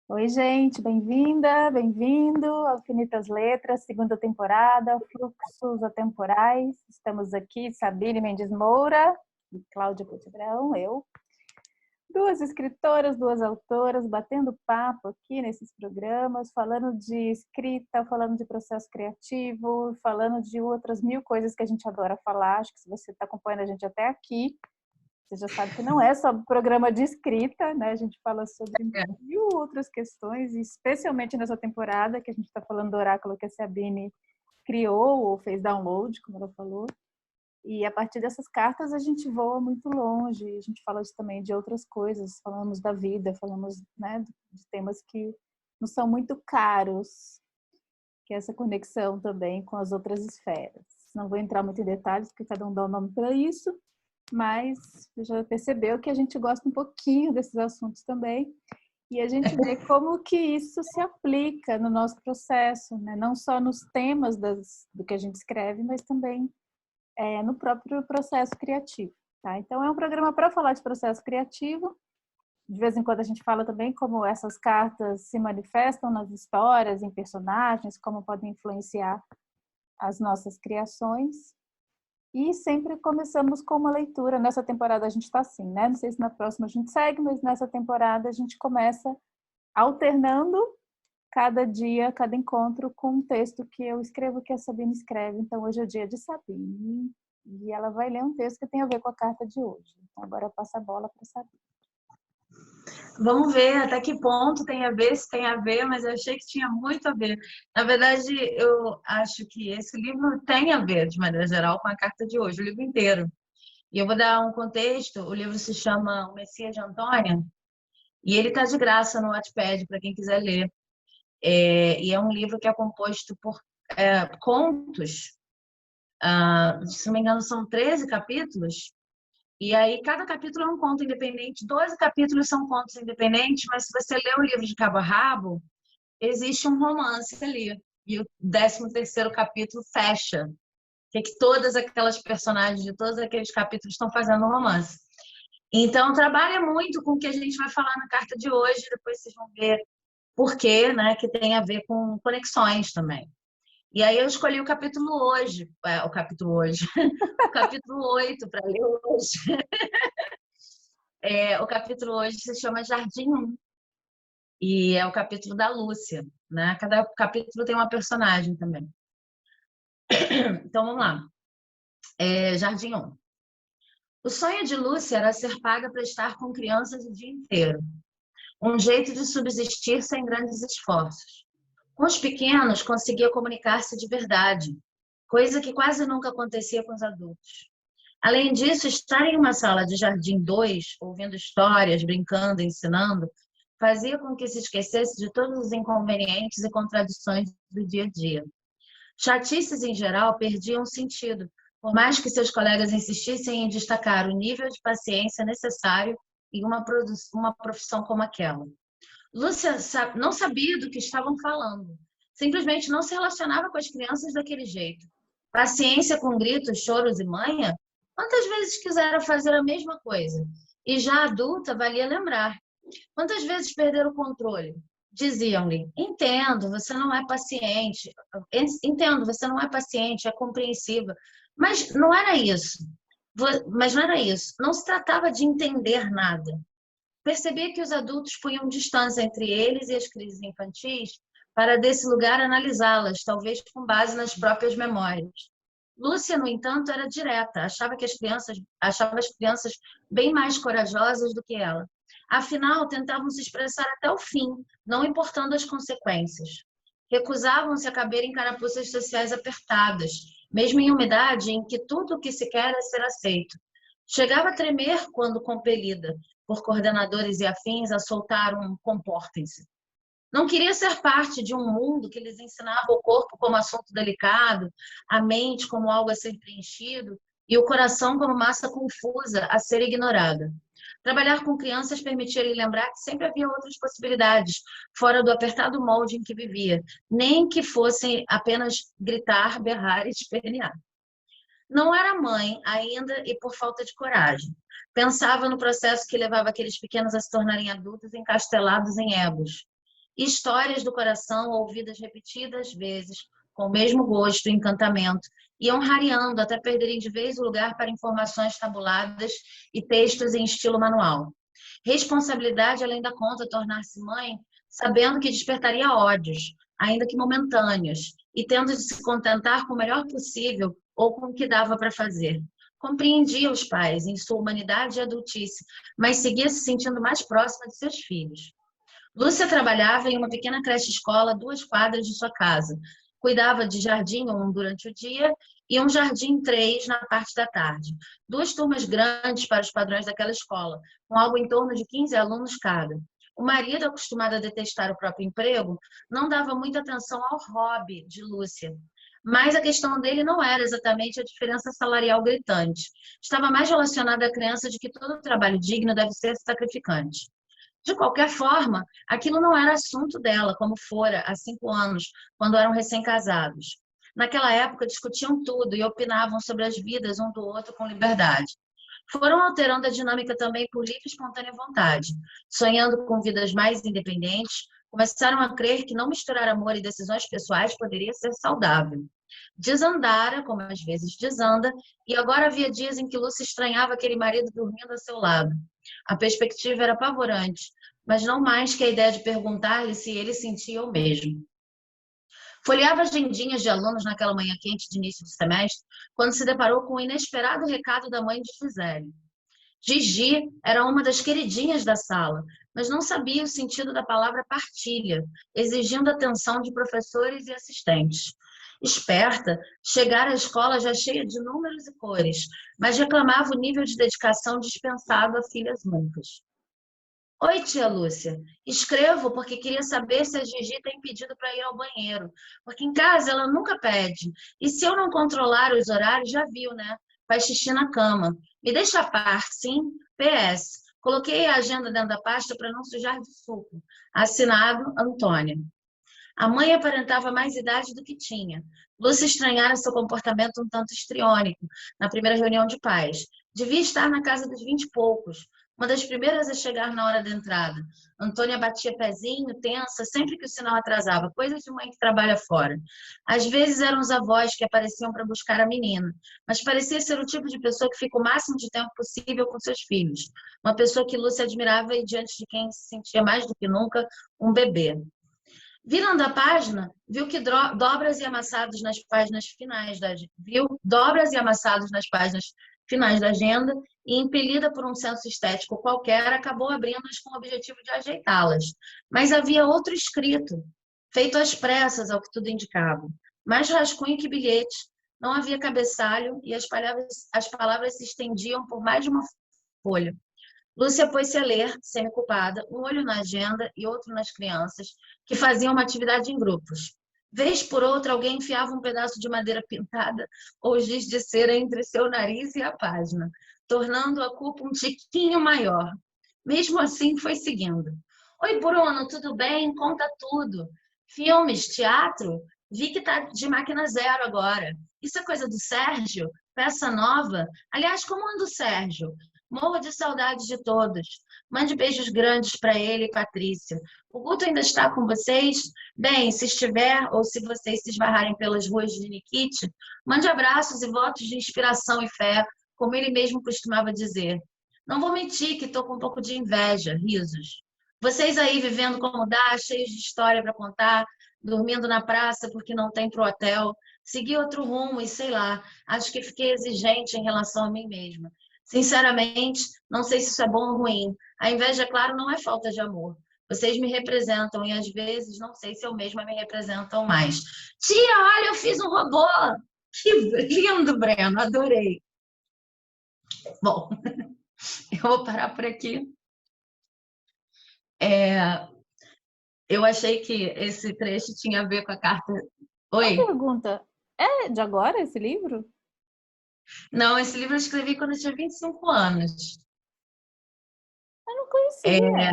Oi, gente, bem-vinda, bem-vindo ao Infinitas Letras, segunda temporada, Fluxos Atemporais. Estamos aqui, Sabine Mendes Moura e Cláudia Potibrão, eu. Duas escritoras, duas autoras, batendo papo aqui nesses programas, falando de escrita, falando de processo criativo, falando de outras mil coisas que a gente adora falar. Acho que se você está acompanhando a gente até aqui, você já sabe que não é só programa de escrita, né? A gente fala sobre mil outras questões, especialmente nessa temporada que a gente está falando do oráculo que a Sabine criou ou fez download, como ela falou. E a partir dessas cartas a gente voa muito longe, a gente fala também de outras coisas, falamos da vida, falamos, né, de temas que não são muito caros, que é essa conexão também com as outras esferas. Não vou entrar muito em detalhes, porque cada um dá um nome para isso, mas já percebeu que a gente gosta um pouquinho desses assuntos também, e a gente vê como que isso se aplica no nosso processo, né? Não só nos temas do que a gente escreve, mas também no próprio processo criativo. Tá? Então, é um programa para falar de processo criativo. De vez em quando a gente fala também como essas cartas se manifestam nas histórias, em personagens, como podem influenciar as nossas criações. E sempre começamos com uma leitura. Nessa temporada a gente está assim, né? Não sei se na próxima a gente segue, mas nessa temporada a gente começa alternando cada dia, cada encontro com um texto que eu escrevo, que a Sabine escreve. Então hoje é o dia de Sabine e ela vai ler um texto que tem a ver com a carta de hoje. Então agora eu passo a bola para Sabine. Vamos ver até que ponto tem a ver, se tem a ver, mas eu achei que tinha muito a ver. Na verdade, eu acho que esse livro tem a ver, de maneira geral, com a carta de hoje, o livro inteiro. E eu vou dar um contexto. O livro se chama O Messias de Antônia, e ele está de graça no Wattpad, para quem quiser ler. E é um livro que é composto por contos. Se não me engano, são 13 capítulos. E aí, cada capítulo é um conto independente, 12 capítulos são contos independentes, mas se você ler o livro de cabo a rabo, existe um romance ali. E o 13º capítulo fecha. Que todas aquelas personagens de todos aqueles capítulos estão fazendo um romance. Então, trabalha muito com o que a gente vai falar na carta de hoje, depois vocês vão ver por quê, né, que tem a ver com conexões também. E aí eu escolhi o capítulo hoje, o capítulo 8 para ler hoje. O capítulo hoje se chama Jardim 1 e é o capítulo da Lúcia, né? Cada capítulo tem uma personagem também. Então vamos lá. Jardim 1. O sonho de Lúcia era ser paga para estar com crianças o dia inteiro. Um jeito de subsistir sem grandes esforços. Com os pequenos, conseguia comunicar-se de verdade, coisa que quase nunca acontecia com os adultos. Além disso, estar em uma sala de jardim 2, ouvindo histórias, brincando, ensinando, fazia com que se esquecesse de todos os inconvenientes e contradições do dia a dia. Chatices, em geral, perdiam sentido, por mais que seus colegas insistissem em destacar o nível de paciência necessário em uma profissão como aquela. Lúcia não sabia do que estavam falando. Simplesmente não se relacionava com as crianças daquele jeito. Paciência com gritos, choros e manha? Quantas vezes quisera fazer a mesma coisa? E já adulta, valia lembrar. Quantas vezes perder o controle? Diziam-lhe: entendo, você não é paciente. Entendo, você não é paciente, é compreensiva. Mas não era isso. Mas não era isso. Não se tratava de entender nada. Percebia que os adultos punham distância entre eles e as crises infantis para, desse lugar, analisá-las, talvez com base nas próprias memórias. Lúcia, no entanto, era direta, achava as crianças bem mais corajosas do que ela. Afinal, tentavam se expressar até o fim, não importando as consequências. Recusavam-se a caber em carapuças sociais apertadas, mesmo em uma idade em que tudo o que se quer é ser aceito. Chegava a tremer quando compelida, por coordenadores e afins, a soltar um comportem-se. Não queria ser parte de um mundo que lhes ensinava o corpo como assunto delicado, a mente como algo a ser preenchido e o coração como massa confusa a ser ignorada. Trabalhar com crianças permitia lhe lembrar que sempre havia outras possibilidades, fora do apertado molde em que vivia, nem que fossem apenas gritar, berrar e espernear. Não era mãe ainda e por falta de coragem. Pensava no processo que levava aqueles pequenos a se tornarem adultos encastelados em egos. e histórias do coração ouvidas repetidas vezes, com o mesmo gosto e encantamento, iam rareando até perderem de vez o lugar para informações tabuladas e textos em estilo manual. Responsabilidade além da conta tornar-se mãe, sabendo que despertaria ódios, ainda que momentâneos, e tendo de se contentar com o melhor possível ou com o que dava para fazer. Compreendia os pais em sua humanidade e adultice, mas seguia se sentindo mais próxima de seus filhos. Lúcia trabalhava em uma pequena creche-escola a 2 quadras de sua casa. Cuidava de jardim 1 durante o dia e um jardim 3 na parte da tarde. 2 turmas grandes para os padrões daquela escola, com algo em torno de 15 alunos cada. O marido, acostumado a detestar o próprio emprego, não dava muita atenção ao hobby de Lúcia. Mas a questão dele não era exatamente a diferença salarial gritante. Estava mais relacionada à crença de que todo trabalho digno deve ser sacrificante. De qualquer forma, aquilo não era assunto dela, como fora há 5 anos, quando eram recém-casados. Naquela época, discutiam tudo e opinavam sobre as vidas um do outro com liberdade. Foram alterando a dinâmica também por livre e espontânea vontade. Sonhando com vidas mais independentes, começaram a crer que não misturar amor e decisões pessoais poderia ser saudável. Desandara, como às vezes desanda, e agora havia dias em que Lúcia estranhava aquele marido dormindo a seu lado. A perspectiva era apavorante, mas não mais que a ideia de perguntar-lhe se ele sentia o mesmo. Folheava agendinhas de alunos naquela manhã quente de início de semestre, quando se deparou com o inesperado recado da mãe de Gisele. Gigi era uma das queridinhas da sala, mas não sabia o sentido da palavra partilha, exigindo atenção de professores e assistentes. Esperta, chegara à escola já cheia de números e cores, mas reclamava o nível de dedicação dispensado a filhas muncas. Oi, tia Lúcia. Escrevo porque queria saber se a Gigi tem pedido para ir ao banheiro, porque em casa ela nunca pede. E se eu não controlar os horários, já viu, né? Faz xixi na cama. Me deixa a par, sim? PS. Coloquei a agenda dentro da pasta para não sujar de suco. Assinado, Antônia. A mãe aparentava mais idade do que tinha. Lúcia estranhara seu comportamento um tanto histriônico na primeira reunião de pais. Devia estar na casa dos 20 e poucos, uma das primeiras a chegar na hora da entrada. Antônia batia pezinho, tensa, sempre que o sinal atrasava, coisa de mãe que trabalha fora. Às vezes eram os avós que apareciam para buscar a menina, mas parecia ser o tipo de pessoa que fica o máximo de tempo possível com seus filhos. Uma pessoa que Lúcia admirava e diante de quem se sentia mais do que nunca um bebê. Virando a página, viu que dobras e amassados nas páginas finais da agenda e, impelida por um senso estético qualquer, acabou abrindo-as com o objetivo de ajeitá-las. Mas havia outro escrito, feito às pressas, ao que tudo indicava. Mais rascunho que bilhete, não havia cabeçalho e as palavras se estendiam por mais de uma folha. Lúcia pôs-se a ler, semi-culpada, um olho na agenda e outro nas crianças, que faziam uma atividade em grupos. Vez por outra, alguém enfiava um pedaço de madeira pintada ou giz de cera entre seu nariz e a página, tornando a culpa um tiquinho maior. Mesmo assim, foi seguindo. Oi, Bruno, tudo bem? Conta tudo. Filmes, teatro? Vi que tá de máquina zero agora. Isso é coisa do Sérgio? Peça nova? Aliás, como anda o Sérgio? Morro de saudade de todos. Mande beijos grandes para ele e Patrícia. O Guto ainda está com vocês? Bem, se estiver ou se vocês se esbarrarem pelas ruas de Nikit, mande abraços e votos de inspiração e fé, como ele mesmo costumava dizer. Não vou mentir que estou com um pouco de inveja, risos. Vocês aí vivendo como dá, cheios de história para contar, dormindo na praça porque não tem pro hotel, segui outro rumo e sei lá, acho que fiquei exigente em relação a mim mesma. Sinceramente, não sei se isso é bom ou ruim. A inveja, claro, não é falta de amor. Vocês me representam e às vezes não sei se eu mesma me representam mais. Tia, olha, eu fiz um robô! Que lindo, Breno, adorei. Bom, eu vou parar por aqui. Eu achei que esse trecho tinha a ver com a carta. Oi? Uma pergunta. É de agora esse livro? Não, esse livro eu escrevi quando eu tinha 25 anos. Eu não conhecia.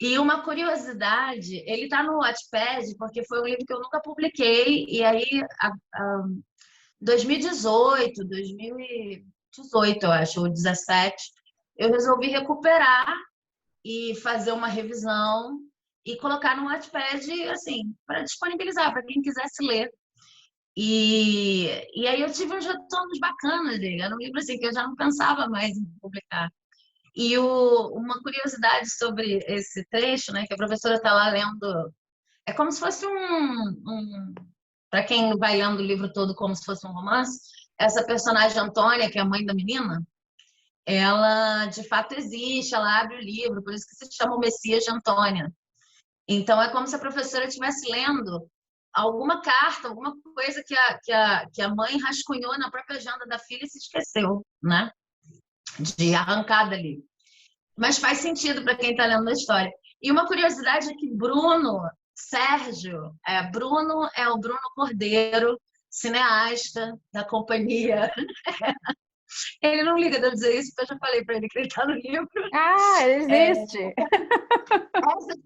E uma curiosidade, ele está no Wattpad, porque foi um livro que eu nunca publiquei, e aí, em 2018, eu acho, ou 2017, eu resolvi recuperar e fazer uma revisão, e colocar no Wattpad, assim, para disponibilizar para quem quisesse ler. E aí eu tive uns retornos bacanas dele. Era um livro assim, que eu já não pensava mais em publicar. E uma curiosidade sobre esse trecho, né, que a professora está lá lendo, é como se fosse para quem vai lendo o livro todo como se fosse um romance, essa personagem Antônia, que é a mãe da menina, ela de fato existe, ela abre o livro, por isso que se chama o Messias de Antônia. Então é como se a professora estivesse lendo alguma carta, alguma coisa que a mãe rascunhou na própria agenda da filha e se esqueceu, né? De arrancar dali. Mas faz sentido para quem está lendo a história. E uma curiosidade é que Bruno é o Bruno Cordeiro, cineasta da companhia. Ele não liga de eu dizer isso, porque eu já falei para ele que ele está no livro. Ah, existe! Essas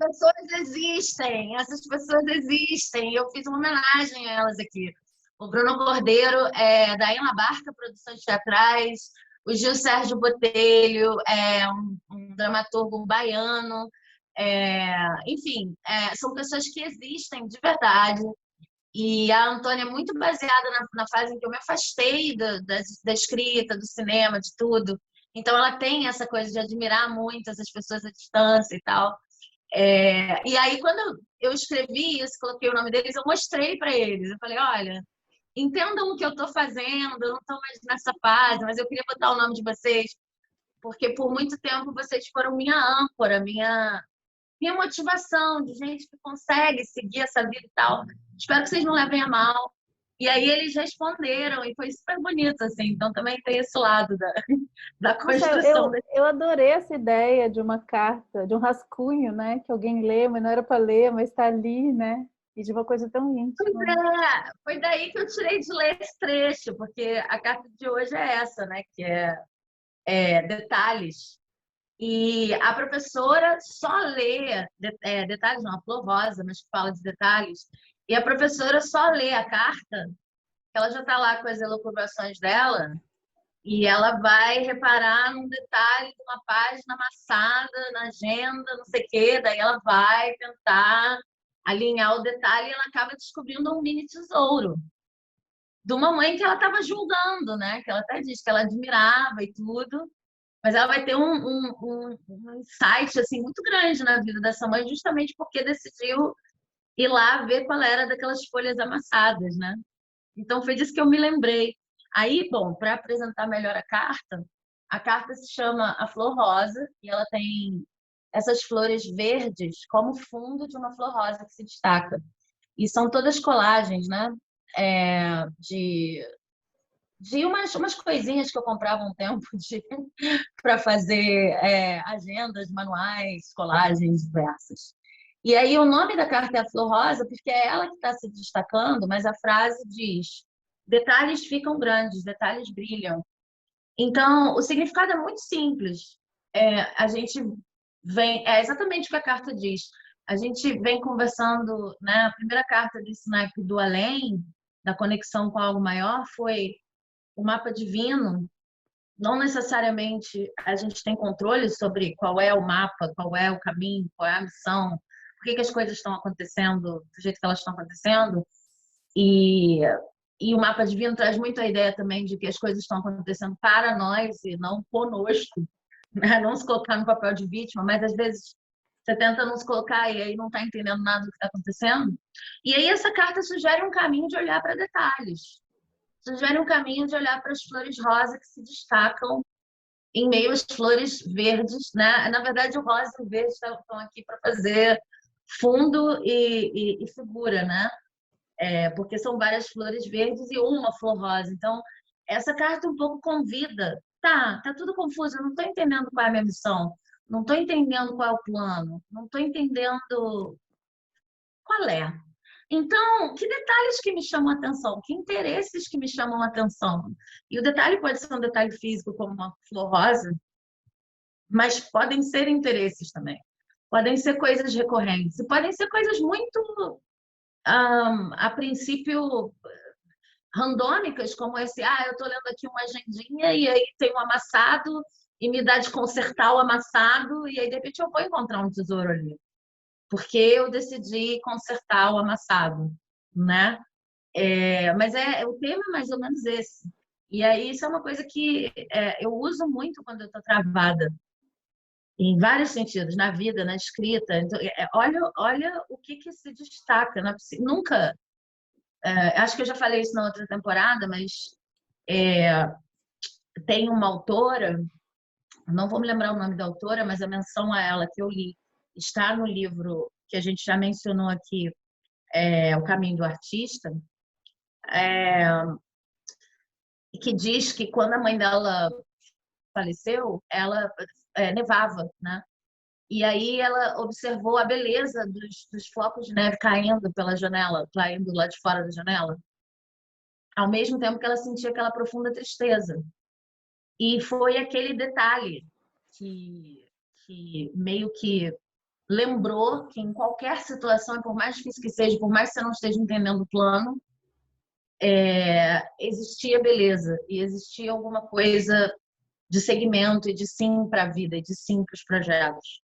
pessoas existem. Eu fiz uma homenagem a elas aqui. O Bruno Cordeiro é da Ema Barca Produções Teatrais, o Gil Sérgio Botelho é um dramaturgo baiano, enfim, são pessoas que existem de verdade. E a Antônia é muito baseada na fase em que eu me afastei da escrita, do cinema, de tudo. Então, ela tem essa coisa de admirar muito essas pessoas à distância e tal. E aí, quando eu escrevi isso, coloquei o nome deles, eu mostrei para eles. Eu falei, olha, entendam o que eu estou fazendo, eu não estou mais nessa fase, mas eu queria botar o nome de vocês, porque por muito tempo vocês foram minha âncora, minha motivação de gente que consegue seguir essa vida e tal. Espero que vocês não levem a mal. E aí eles responderam, e foi super bonito, assim. Então também tem esse lado da Nossa, construção. eu adorei essa ideia de uma carta, de um rascunho, né? Que alguém lê, mas não era para ler, mas está ali, né? E de uma coisa tão íntima. Foi daí que eu tirei de ler esse trecho, porque a carta de hoje é essa, né? Que é detalhes. E a professora só lê detalhes, não, a Flor Rosa, mas que fala de detalhes. E a professora só lê a carta, ela já está lá com as elucubrações dela, e ela vai reparar num detalhe de uma página amassada na agenda, não sei o quê, daí ela vai tentar alinhar o detalhe e ela acaba descobrindo um mini tesouro de uma mãe que ela estava julgando, né? Que ela até diz que ela admirava e tudo, mas ela vai ter um insight assim, muito grande na vida dessa mãe, justamente porque decidiu ir lá ver qual era daquelas folhas amassadas, né? Então, foi disso que eu me lembrei. Aí, bom, para apresentar melhor a carta se chama A Flor Rosa e ela tem essas flores verdes como fundo de uma flor rosa que se destaca. E são todas colagens, né? De umas coisinhas que eu comprava um tempo para fazer agendas, manuais, colagens diversas. E aí o nome da carta é a Flor Rosa, porque é ela que está se destacando, mas a frase diz: detalhes ficam grandes, detalhes brilham. Então, o significado é muito simples. A gente é exatamente o que a carta diz. A gente vem conversando, né? A primeira carta desse naipe do além, da conexão com algo maior, foi o mapa divino. Não necessariamente a gente tem controle sobre qual é o mapa, qual é o caminho, qual é a missão, por que as coisas estão acontecendo do jeito que elas estão acontecendo. E, e o mapa divino traz muito a ideia também de que as coisas estão acontecendo para nós e não conosco, né? Não se colocar no papel de vítima, mas às vezes você tenta não se colocar e aí não está entendendo nada do que está acontecendo. E aí essa carta sugere um caminho de olhar para detalhes. Sugere um caminho de olhar para as flores rosa que se destacam em meio às flores verdes, né? Na verdade, o rosa e o verde estão aqui para fazer fundo e figura, né? Porque são várias flores verdes e uma flor rosa. Então, essa carta um pouco convida. Tá tudo confuso, eu não estou entendendo qual é a minha missão, não estou entendendo qual é o plano, não estou entendendo qual é. Então, que detalhes que me chamam a atenção? Que interesses que me chamam a atenção? E o detalhe pode ser um detalhe físico, como uma flor rosa, mas podem ser interesses também. Podem ser coisas recorrentes. E podem ser coisas muito, a princípio, randômicas, como esse, eu estou lendo aqui uma agendinha e aí tem um amassado e me dá de consertar o amassado e aí, de repente, eu vou encontrar um tesouro ali. porque eu decidi consertar o amassado, né? Mas o tema é mais ou menos esse. E aí isso é uma coisa que eu uso muito quando eu estou travada, em vários sentidos, na vida, na escrita. Então, olha o que se destaca. Nunca, acho que eu já falei isso na outra temporada, mas tem uma autora, não vou me lembrar o nome da autora, mas a menção a ela que eu li está no livro que a gente já mencionou aqui, O Caminho do Artista, que diz que quando a mãe dela faleceu, ela nevava, né? E aí ela observou a beleza dos flocos de neve caindo pela janela, caindo lá de fora da janela, ao mesmo tempo que ela sentia aquela profunda tristeza. E foi aquele detalhe que meio que lembrou que em qualquer situação, por mais difícil que seja, por mais que você não esteja entendendo o plano, existia beleza e existia alguma coisa de segmento e de sim para a vida e de sim para os projetos,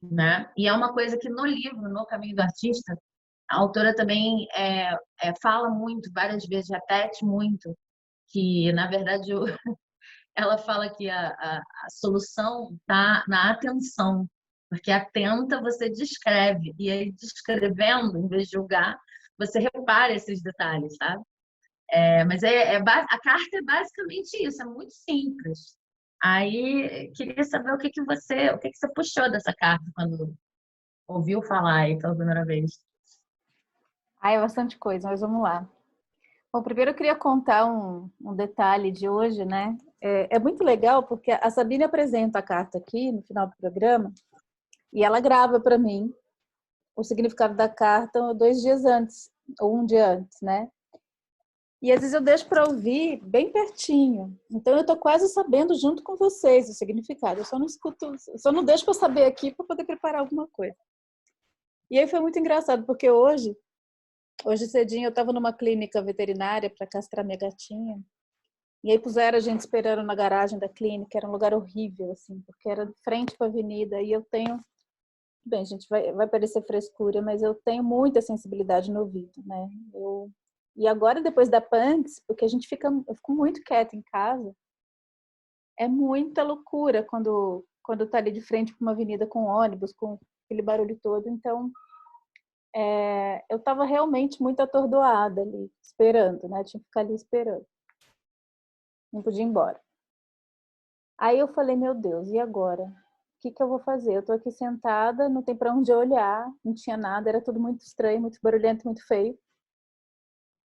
né? E é uma coisa que no livro, no Caminho do Artista, a autora também fala muito, várias vezes, repete muito, que, na verdade, ela fala que a solução está na atenção, porque atenta você descreve, e aí descrevendo, em vez de julgar, você repara esses detalhes, sabe? Mas a carta é basicamente isso, é muito simples. Aí queria saber o que você puxou dessa carta quando ouviu falar aí pela primeira vez. É bastante coisa, mas vamos lá. Bom, primeiro eu queria contar um detalhe de hoje, né? É muito legal porque a Sabine apresenta a carta aqui no final do programa e ela grava para mim o significado da carta 2 dias antes, ou um dia antes, né? E às vezes eu deixo para ouvir bem pertinho. Então eu estou quase sabendo junto com vocês o significado. Eu só não escuto, só não deixo para saber aqui para poder preparar alguma coisa. E aí foi muito engraçado porque hoje cedinho eu estava numa clínica veterinária para castrar minha gatinha. E aí puseram a gente esperando na garagem da clínica, era um lugar horrível, assim, porque era de frente para a avenida. E eu tenho, bem, gente, vai parecer frescura, mas eu tenho muita sensibilidade no ouvido, né? E agora, depois da Punks, porque eu fico muito quieta em casa, é muita loucura quando tá ali de frente para uma avenida com ônibus, com aquele barulho todo. Então, eu estava realmente muito atordoada ali, esperando, né? Tinha que ficar ali esperando. Não podia ir embora. Aí eu falei, meu Deus, e agora? O que eu vou fazer? Eu tô aqui sentada, não tem para onde olhar, não tinha nada, era tudo muito estranho, muito barulhento, muito feio.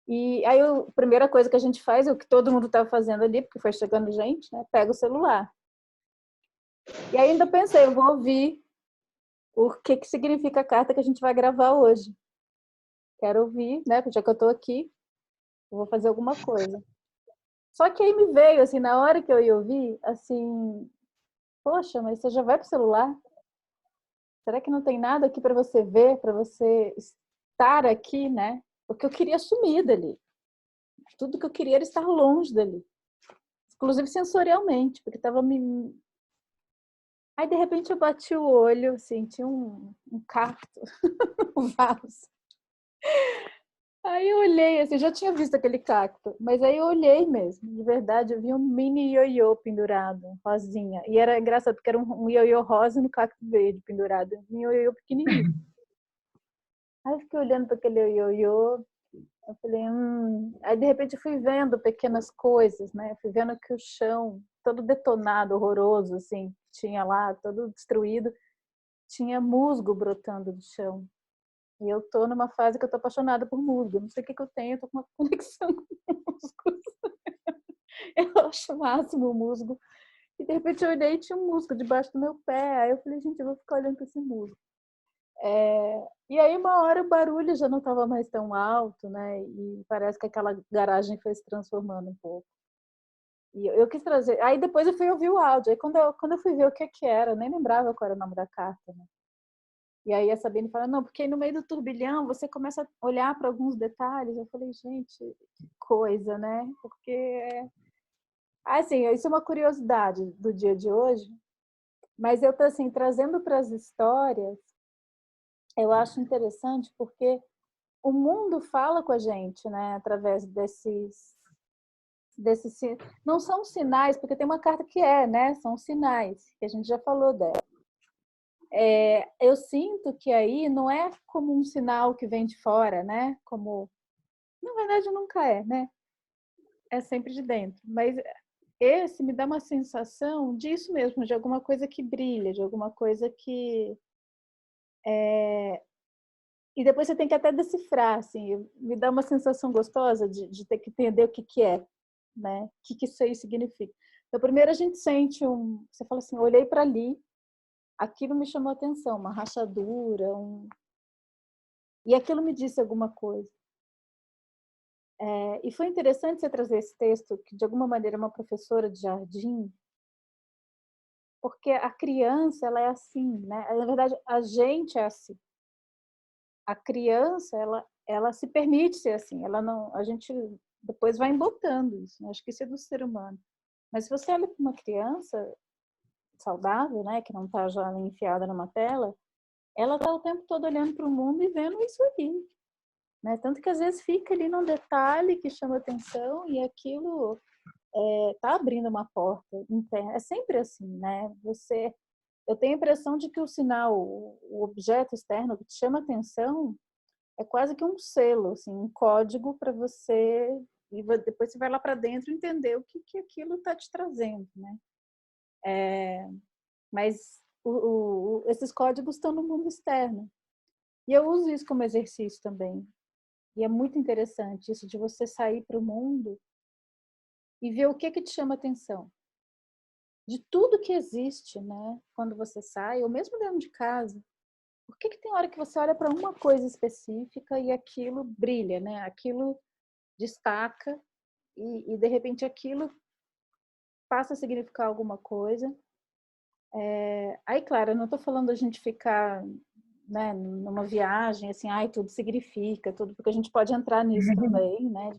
E aí a primeira coisa que a gente faz, o que todo mundo estava fazendo ali, porque foi chegando gente, né? Pega o celular. E aí ainda pensei, eu vou ouvir o que significa a carta que a gente vai gravar hoje. Quero ouvir, né? Já que eu tô aqui, eu vou fazer alguma coisa. Só que aí me veio, assim, na hora que eu ia ouvir, assim, poxa, mas você já vai pro celular? Será que não tem nada aqui para você ver, para você estar aqui, né? Porque eu queria sumir dali. Tudo que eu queria era estar longe dali. Inclusive sensorialmente, porque estava me... Aí, de repente, eu bati o olho, assim, tinha um cacto, um vaso. Aí eu olhei, assim, já tinha visto aquele cacto, mas aí eu olhei mesmo, de verdade, eu vi um mini ioiô pendurado, rosinha. E era engraçado, porque era um ioiô rosa no cacto verde pendurado, um ioiô pequenininho. Aí eu fiquei olhando para aquele ioiô, eu falei, Aí de repente eu fui vendo pequenas coisas, né? Eu fui vendo que o chão, todo detonado, horroroso, assim, tinha lá, todo destruído, tinha musgo brotando do chão. E eu tô numa fase que eu tô apaixonada por musgo. Não sei o que eu tenho, eu tô com uma conexão com musgos. Eu acho o máximo o musgo. E de repente eu olhei e tinha um musgo debaixo do meu pé. Aí eu falei, gente, eu vou ficar olhando para esse musgo. E aí uma hora o barulho já não estava mais tão alto, né? E parece que aquela garagem foi se transformando um pouco. E eu quis trazer. Aí depois eu fui ouvir o áudio. Aí quando eu fui ver o que era, eu nem lembrava qual era o nome da carta, né? E aí a Sabine fala, não, porque no meio do turbilhão você começa a olhar para alguns detalhes. Eu falei, gente, que coisa, né? Porque, assim, isso é uma curiosidade do dia de hoje, mas eu tô, assim, trazendo para as histórias eu acho interessante porque o mundo fala com a gente, né, através não são sinais, porque tem uma carta que né, são sinais, que a gente já falou dela. Eu sinto que aí não é como um sinal que vem de fora, né, como, na verdade nunca né, é sempre de dentro, mas esse me dá uma sensação disso mesmo, de alguma coisa que brilha, de alguma coisa que e depois você tem que até decifrar, assim, me dá uma sensação gostosa de ter que entender o que é, né? O que isso aí significa. Então, primeiro a gente sente você fala assim, olhei para ali, aquilo me chamou a atenção, uma rachadura, e aquilo me disse alguma coisa. E foi interessante você trazer esse texto, que de alguma maneira é uma professora de jardim, porque a criança, ela é assim, né? Na verdade, a gente é assim. A criança, ela se permite ser assim, ela não, a gente depois vai embotando isso, né? Acho que isso é do ser humano. Mas se você olha para uma criança saudável, né, que não está já enfiada numa tela, ela está o tempo todo olhando para o mundo e vendo isso aí, né? Tanto que às vezes fica ali num detalhe que chama atenção e aquilo está abrindo uma porta interna. É sempre assim, né? Eu tenho a impressão de que o sinal, o objeto externo que te chama atenção, é quase que um selo, assim, um código para você, e depois você vai lá para dentro entender o que aquilo está te trazendo, né? Mas esses códigos estão no mundo externo. E eu uso isso como exercício também. E é muito interessante isso de você sair para o mundo e ver o que te chama atenção. De tudo que existe, né? Quando você sai, ou mesmo dentro de casa, por que tem hora que você olha para uma coisa específica e aquilo brilha, né? Aquilo destaca e de repente aquilo passa a significar alguma coisa. Aí, claro, eu não estou falando a gente ficar, né, numa viagem assim, ai, tudo significa, tudo, porque a gente pode entrar nisso também, né?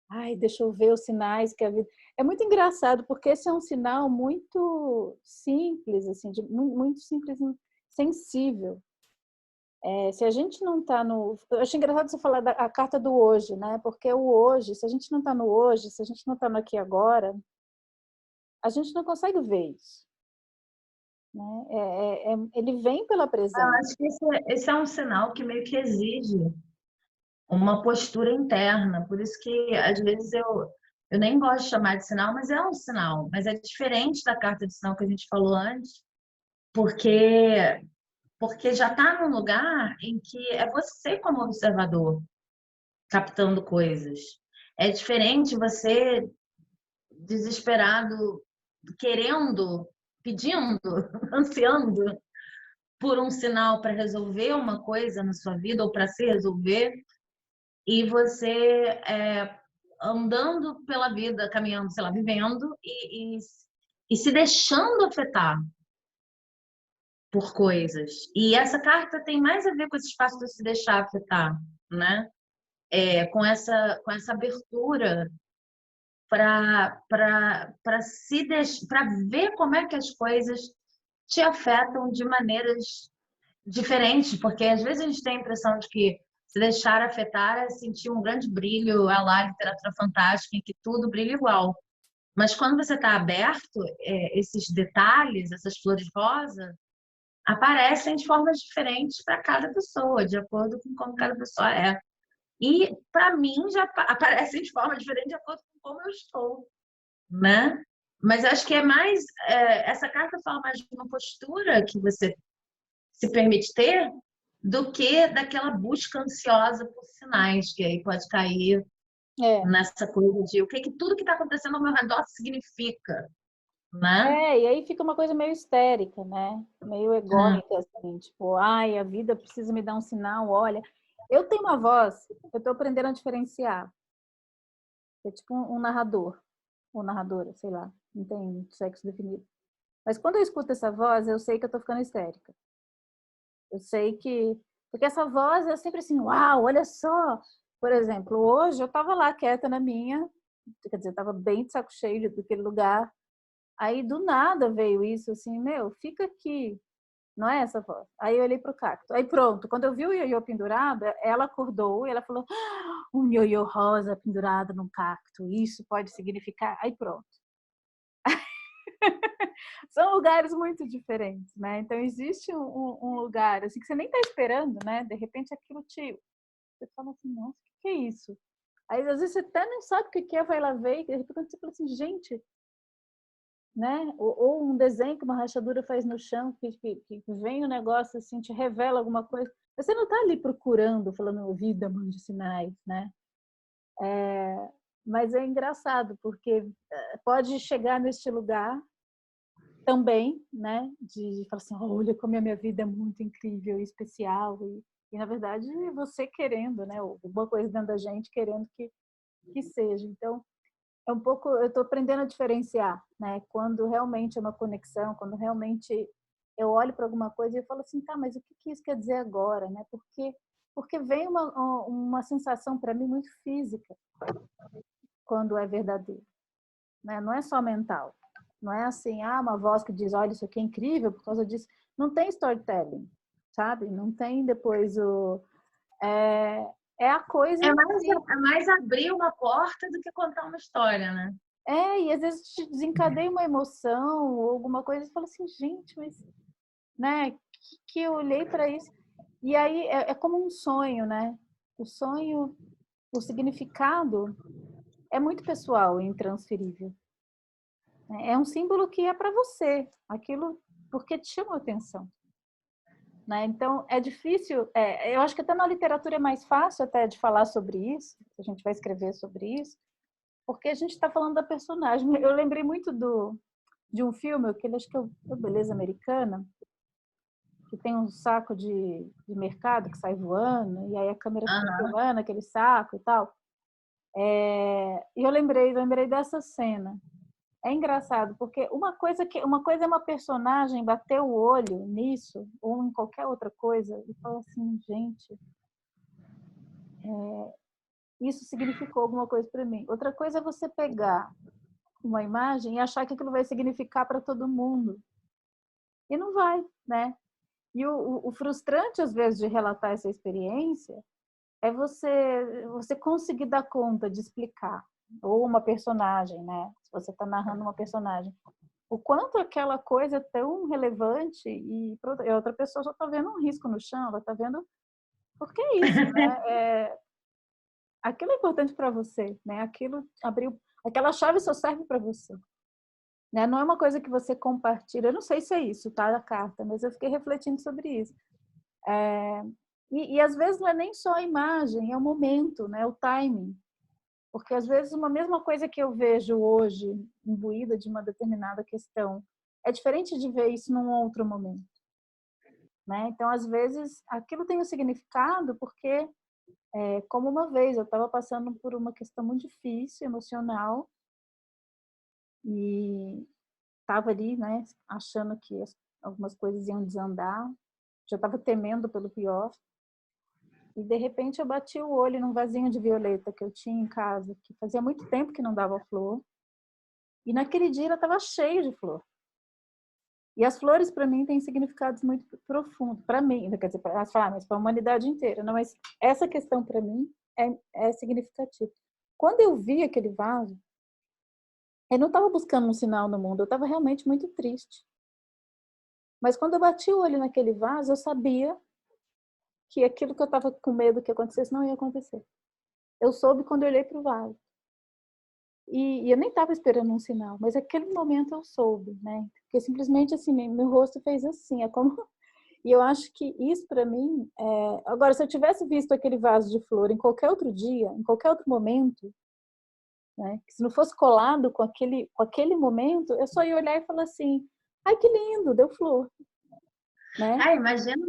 Ai, deixa eu ver os sinais que a vida. É muito engraçado, porque esse é um sinal muito simples, assim, muito simples, sensível. Se a gente não está no. Eu acho engraçado você falar da carta do hoje, né? Porque o hoje, se a gente não está no hoje, se a gente não está no aqui e agora, a gente não consegue ver isso. Né? Ele vem pela Eu presença. acho que esse é um sinal que meio que exige uma postura interna. Por isso que, às vezes, eu nem gosto de chamar de sinal, mas é um sinal. Mas é diferente da carta de sinal que a gente falou antes, porque, porque já está num lugar em que é você como observador captando coisas. É diferente você desesperado, querendo, pedindo, ansiando por um sinal para resolver uma coisa na sua vida ou para se resolver, e você andando pela vida, caminhando, sei lá, vivendo e se deixando afetar por coisas. E essa carta tem mais a ver com esse espaço de se deixar afetar, né? Com essa abertura para ver como é que as coisas te afetam de maneiras diferentes, porque às vezes a gente tem a impressão de que se deixar afetar é sentir um grande brilho, é lá, literatura fantástica, em que tudo brilha igual. Mas quando você está aberto, esses detalhes, essas flores rosa, aparecem de formas diferentes para cada pessoa, de acordo com como cada pessoa é. E, para mim, já aparecem de forma diferente de acordo com como eu estou, né? Mas acho que é mais... essa carta fala mais de uma postura que você se permite ter do que daquela busca ansiosa por sinais, que aí pode cair É. nessa coisa de o que tudo que está acontecendo ao meu redor significa, né? E aí fica uma coisa meio histérica, né? Meio egóica, assim, tipo, ai, a vida precisa me dar um sinal, olha. Eu tenho uma voz, eu estou aprendendo a diferenciar. É tipo um narrador, ou narradora, sei lá, não tem sexo definido. Mas quando eu escuto essa voz, eu sei que eu estou ficando histérica. Eu sei que. Porque essa voz é sempre assim, uau, olha só. Por exemplo, hoje eu estava lá quieta na minha, quer dizer, estava bem de saco cheio daquele lugar. Aí do nada veio isso assim, meu, fica aqui. Não é essa voz. Aí eu olhei pro cacto. Aí pronto, quando eu vi o ioiô pendurado, ela acordou e ela falou: um ioiô rosa pendurado num cacto, isso pode significar... Aí pronto. São lugares muito diferentes, né? Então existe um lugar assim que você nem tá esperando, né? De repente aquilo você fala assim, nossa, o que é isso? Aí às vezes você até não sabe o que é, vai lá ver, e de repente você fala assim, gente, né? Ou um desenho que uma rachadura faz no chão, que vem um negócio assim, te revela alguma coisa. Você não está ali procurando, falando, vida, mande sinais, né? Mas é engraçado, porque pode chegar neste lugar também, né? De falar assim, olha como a minha vida é muito incrível e especial. E na verdade, você querendo, né? Alguma coisa dentro da gente querendo que seja. Então, é um pouco, eu estou aprendendo a diferenciar, né? Quando realmente é uma conexão, quando realmente eu olho para alguma coisa e eu falo assim, tá, mas o que isso quer dizer agora, né? Porque vem uma sensação para mim muito física quando é verdadeiro, né? Não é só mental, não é assim, uma voz que diz, olha, isso aqui é incrível por causa disso. Não tem storytelling, sabe? Não tem depois é, é a coisa em si. É mais abrir uma porta do que contar uma história, né? E às vezes te desencadeia uma emoção ou alguma coisa e fala assim, gente, mas, né, que eu olhei para isso. E aí é como um sonho, né? O sonho, o significado é muito pessoal e intransferível. É um símbolo que é para você, aquilo porque te chama a atenção. Né? Então, é difícil, eu acho que até na literatura é mais fácil até de falar sobre isso, a gente vai escrever sobre isso, porque a gente está falando da personagem. Eu lembrei muito de um filme, que acho que é o Beleza Americana, que tem um saco de mercado que sai voando, e aí a câmera fica filmando aquele saco e tal. E eu lembrei dessa cena. É engraçado, porque uma coisa é uma personagem bater o olho nisso, ou em qualquer outra coisa, e falar assim, gente, isso significou alguma coisa para mim. Outra coisa é você pegar uma imagem e achar que aquilo vai significar para todo mundo. E não vai, né? E o frustrante, às vezes, de relatar essa experiência é você conseguir dar conta de explicar. Ou uma personagem, né? Se você está narrando uma personagem. O quanto aquela coisa é tão relevante e a outra pessoa já está vendo um risco no chão, ela está vendo... Porque é isso, né? Aquilo é importante para você, né? Aquilo abriu... Aquela chave só serve para você. Né? Não é uma coisa que você compartilha. Eu não sei se é isso, tá? A carta, mas eu fiquei refletindo sobre isso. E às vezes não é nem só a imagem, é o momento, né? O timing. Porque às vezes uma mesma coisa que eu vejo hoje imbuída de uma determinada questão é diferente de ver isso num outro momento. Né? Então, às vezes, aquilo tem um significado porque, como uma vez, eu estava passando por uma questão muito difícil, emocional, e estava ali, né, achando que algumas coisas iam desandar, já estava temendo pelo pior, e de repente eu bati o olho num vasinho de violeta que eu tinha em casa, que fazia muito tempo que não dava flor, e naquele dia ela estava cheia de flor. E as flores, para mim, têm significados muito profundos. Para mim, quer dizer, mas para a humanidade inteira. Não, mas essa questão, para mim, é significativa. Quando eu vi aquele vaso, eu não estava buscando um sinal no mundo, eu estava realmente muito triste. Mas quando eu bati o olho naquele vaso, eu sabia que aquilo que eu estava com medo que acontecesse não ia acontecer. Eu soube quando eu olhei para o vaso. E eu nem estava esperando um sinal, mas naquele momento eu soube, né? Porque simplesmente assim, meu rosto fez assim, é como... E eu acho que isso para mim, agora se eu tivesse visto aquele vaso de flor em qualquer outro dia, em qualquer outro momento, né? Se não fosse colado com aquele momento, eu só ia olhar e falar assim, ai que lindo, deu flor, né? Imagina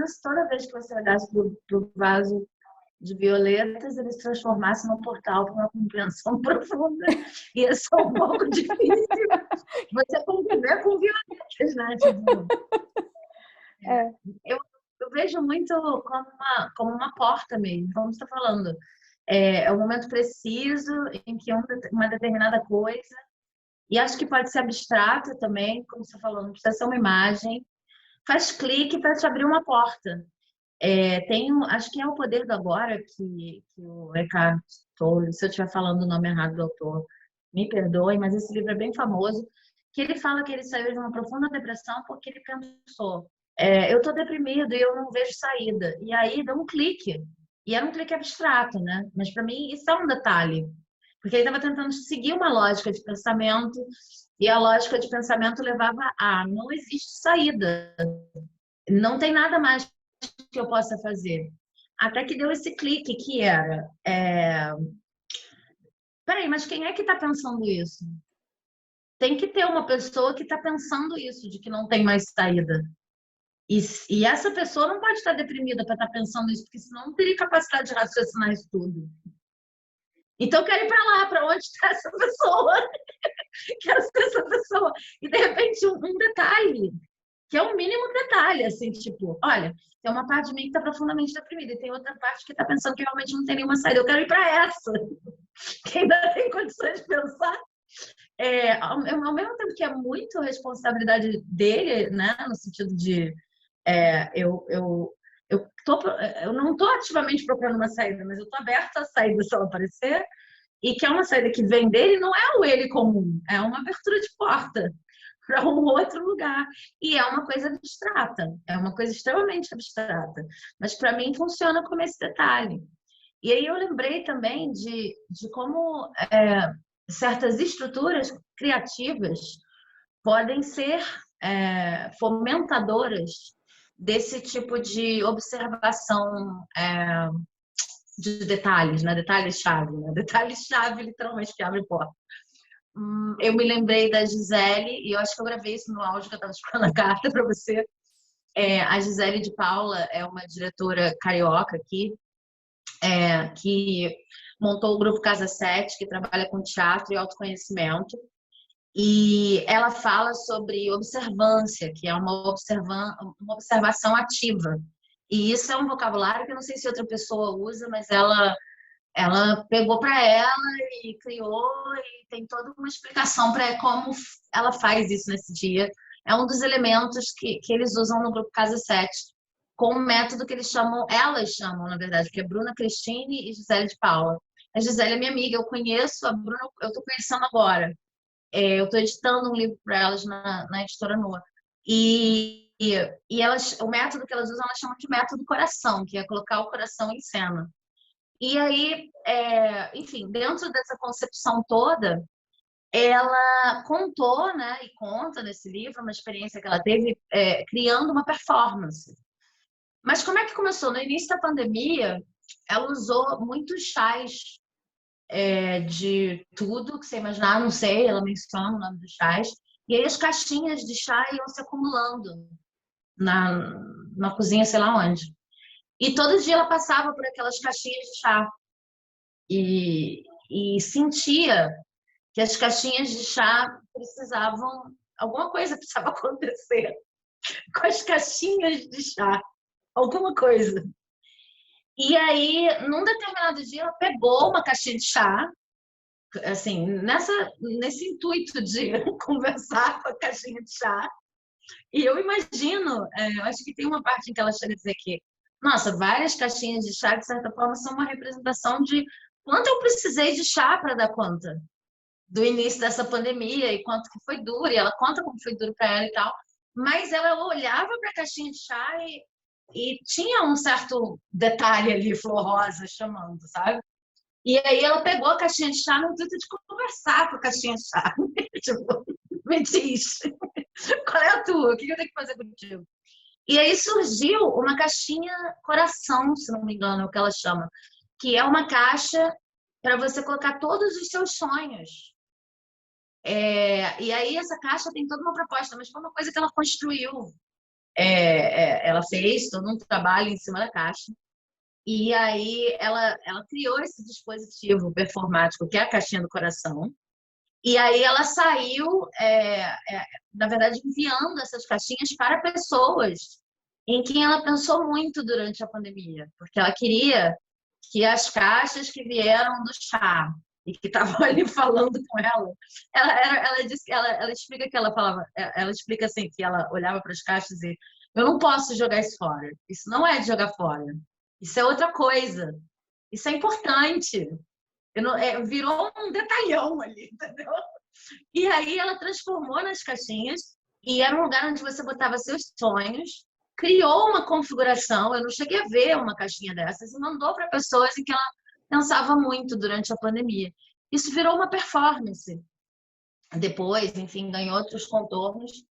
se toda vez que você olhasse pro vaso de violetas, ele se transformasse num portal para uma compreensão profunda. Ia ser um pouco difícil você conviver com violetas, né? Tipo, eu vejo muito como uma porta mesmo, como você está falando. É o momento preciso em que uma determinada coisa, e acho que pode ser abstrato também, como você falou, não precisa ser uma imagem, faz clique para te abrir uma porta. Acho que é O Poder do Agora, que o Eckhart Tolle, se eu estiver falando o nome errado do autor, me perdoe, mas esse livro é bem famoso, que ele fala que ele saiu de uma profunda depressão porque ele pensou, eu estou deprimido e eu não vejo saída. E aí deu um clique. E era um clique abstrato, né? Mas para mim isso é um detalhe. Porque ele estava tentando seguir uma lógica de pensamento e a lógica de pensamento levava a não existe saída. Não tem nada mais que eu possa fazer. Até que deu esse clique que era... Peraí, mas quem é que está pensando isso? Tem que ter uma pessoa que está pensando isso, de que não tem mais saída. E essa pessoa não pode estar deprimida para estar pensando isso, porque senão não teria capacidade de raciocinar isso tudo. Então eu quero ir para lá, para onde está essa pessoa? Quero ser essa pessoa. E de repente um detalhe, que é o mínimo detalhe, assim, tipo, olha, tem uma parte de mim que está profundamente deprimida e tem outra parte que está pensando que realmente não tem nenhuma saída. Eu quero ir para essa, que ainda tem condições de pensar. Ao mesmo tempo que é muito responsabilidade dele, né, no sentido de eu não estou ativamente procurando uma saída, mas eu estou aberta à saída se ela aparecer, e que é uma saída que vem dele, não é o ele comum, é uma abertura de porta para um outro lugar. E é uma coisa abstrata, é uma coisa extremamente abstrata. Mas para mim funciona como esse detalhe. E aí eu lembrei também de como certas estruturas criativas podem ser fomentadoras desse tipo de observação de detalhes, né? Detalhes-chave, né? Detalhes-chave, literalmente, que abre porta. Eu me lembrei da Gisele, e eu acho que eu gravei isso no áudio que eu estava escutando a carta para você. A Gisele de Paula é uma diretora carioca aqui, que montou o grupo Casa 7, que trabalha com teatro e autoconhecimento. E ela fala sobre observância, que é uma observação ativa. E isso é um vocabulário que eu não sei se outra pessoa usa, mas ela pegou para ela e criou, e tem toda uma explicação para como ela faz isso nesse dia. É um dos elementos que eles usam no grupo Casa 7, com um método que elas chamam, na verdade, que é Bruna Cristine e Gisele de Paula. A Gisele é minha amiga, eu conheço, a Bruna eu estou conhecendo agora. Eu estou editando um livro para elas na editora Nua. E elas, o método que elas usam, elas chamam de método coração, que é colocar o coração em cena. E aí, enfim, dentro dessa concepção toda, ela contou, né, e conta nesse livro uma experiência que ela teve criando uma performance. Mas como é que começou? No início da pandemia, ela usou muitos chás de tudo que você imaginar, não sei, ela menciona o nome dos chás, e aí as caixinhas de chá iam se acumulando na cozinha, sei lá onde. E todo dia ela passava por aquelas caixinhas de chá e sentia que as caixinhas de chá precisavam, alguma coisa precisava acontecer com as caixinhas de chá, alguma coisa. E aí, num determinado dia, ela pegou uma caixinha de chá, assim, nesse intuito de conversar com a caixinha de chá. E eu imagino, eu acho que tem uma parte em que ela chega a dizer que, nossa, várias caixinhas de chá, de certa forma, são uma representação de quanto eu precisei de chá para dar conta do início dessa pandemia e quanto que foi duro, e ela conta como foi duro para ela e tal, mas ela olhava para a caixinha de chá e tinha um certo detalhe ali, flor rosa, chamando, sabe? E aí ela pegou a caixinha de chá no intuito de conversar com a caixinha de chá. Tipo, me diz, qual é a tua? O que eu tenho que fazer contigo? E aí surgiu uma caixinha coração, se não me engano, é o que ela chama, que é uma caixa para você colocar todos os seus sonhos. E aí essa caixa tem toda uma proposta, mas foi uma coisa que ela construiu. Ela fez todo um trabalho em cima da caixa. E aí ela criou esse dispositivo performático, que é a caixinha do coração. E aí ela saiu, na verdade, enviando essas caixinhas para pessoas em quem ela pensou muito durante a pandemia, porque ela queria que as caixas que vieram do chá e que estavam ali falando com ela explica que ela falava, ela explica assim que ela olhava para as caixas e Eu não posso jogar isso fora. Isso não é de jogar fora. Isso é outra coisa. Isso é importante. Eu não, virou um detalhão ali, entendeu? E aí ela transformou nas caixinhas e era um lugar onde você botava seus sonhos, criou uma configuração. Eu não cheguei a ver uma caixinha dessas e mandou para pessoas em que ela pensava muito durante a pandemia. Isso virou uma performance. Depois, enfim, ganhou outros contornos.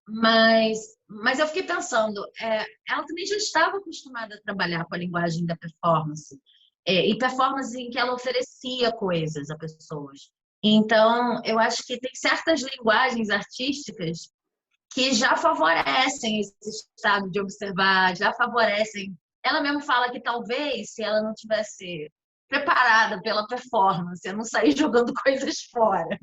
Mas eu fiquei pensando, ela também já estava acostumada a trabalhar com a linguagem da performance, e performance em que ela oferecia coisas a pessoas. Então, eu acho que tem certas linguagens artísticas que já favorecem esse estado de observar, já favorecem. Ela mesmo fala que talvez, se ela não tivesse preparada pela performance, eu não sair jogando coisas fora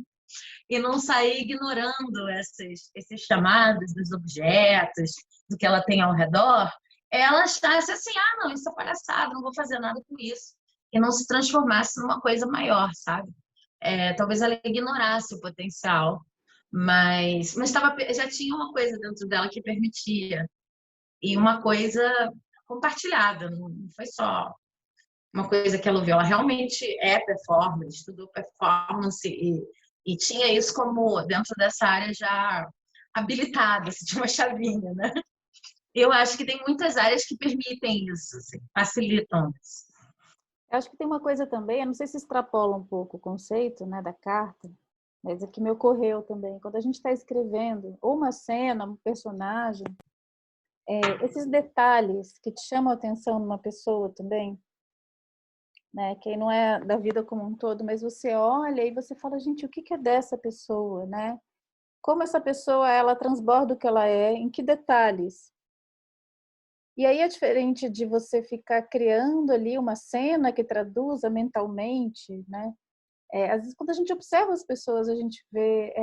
e não sair ignorando esses chamados dos objetos, do que ela tem ao redor, ela achasse assim, ah, não, isso é palhaçada, não vou fazer nada com isso. E não se transformasse numa coisa maior, sabe? Talvez ela ignorasse o potencial, mas já tinha uma coisa dentro dela que permitia. E uma coisa compartilhada, não foi só uma coisa que ela ouviu. Ela realmente é performance, estudou performance e tinha isso como dentro dessa área já habilitada, assim, de uma chavinha, né? Eu acho que tem muitas áreas que permitem isso, assim, facilitam isso. Eu acho que tem uma coisa também, eu não sei se extrapola um pouco o conceito, né, da carta, mas é que me ocorreu também. Quando a gente está escrevendo ou uma cena, um personagem, esses detalhes que te chamam a atenção numa pessoa também, né, que não é da vida como um todo, mas você olha e você fala, gente, o que é dessa pessoa, né? Como essa pessoa, ela transborda o que ela é, em que detalhes. E aí é diferente de você ficar criando ali uma cena que traduza mentalmente, né? Às vezes, quando a gente observa as pessoas, a gente vê...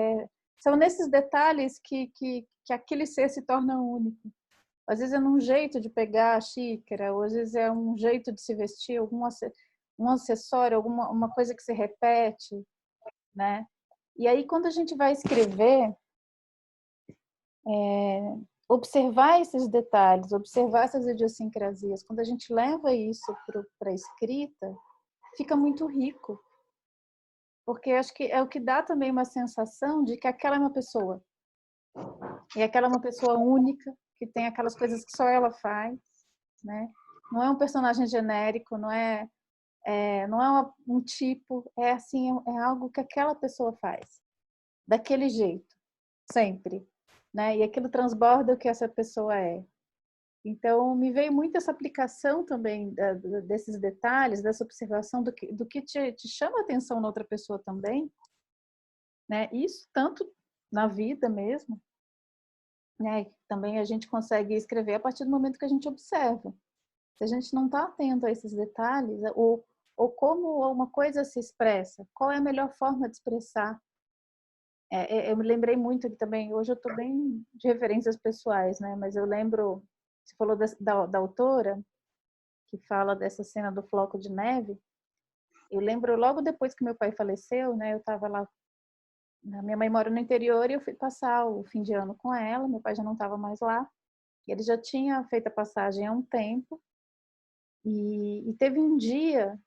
são nesses detalhes que aquele ser se torna único. Às vezes é num jeito de pegar a xícara, ou às vezes é um jeito de se vestir, um acessório, uma coisa que se repete, né? E aí, quando a gente vai escrever, observar esses detalhes, observar essas idiosincrasias, quando a gente leva isso para a escrita, fica muito rico. Porque acho que é o que dá também uma sensação de que aquela é uma pessoa. E aquela é uma pessoa única, que tem aquelas coisas que só ela faz, né? Não é um personagem genérico, não é um tipo, é assim, é algo que aquela pessoa faz, daquele jeito, sempre, né? E aquilo transborda o que essa pessoa é. Então, me veio muito essa aplicação também desses detalhes, dessa observação do que te chama a atenção na outra pessoa também, né? Isso tanto na vida mesmo, né? Também a gente consegue escrever a partir do momento que a gente observa. Se a gente não está atento a esses detalhes, ou como uma coisa se expressa, qual é a melhor forma de expressar? Eu me lembrei muito aqui também, hoje eu estou bem de referências pessoais, né? Mas eu lembro, você falou da autora, que fala dessa cena do floco de neve. Eu lembro logo depois que meu pai faleceu, né? Eu estava lá, minha mãe mora no interior e eu fui passar o fim de ano com ela, meu pai já não estava mais lá. Ele já tinha feito a passagem há um tempo e teve um dia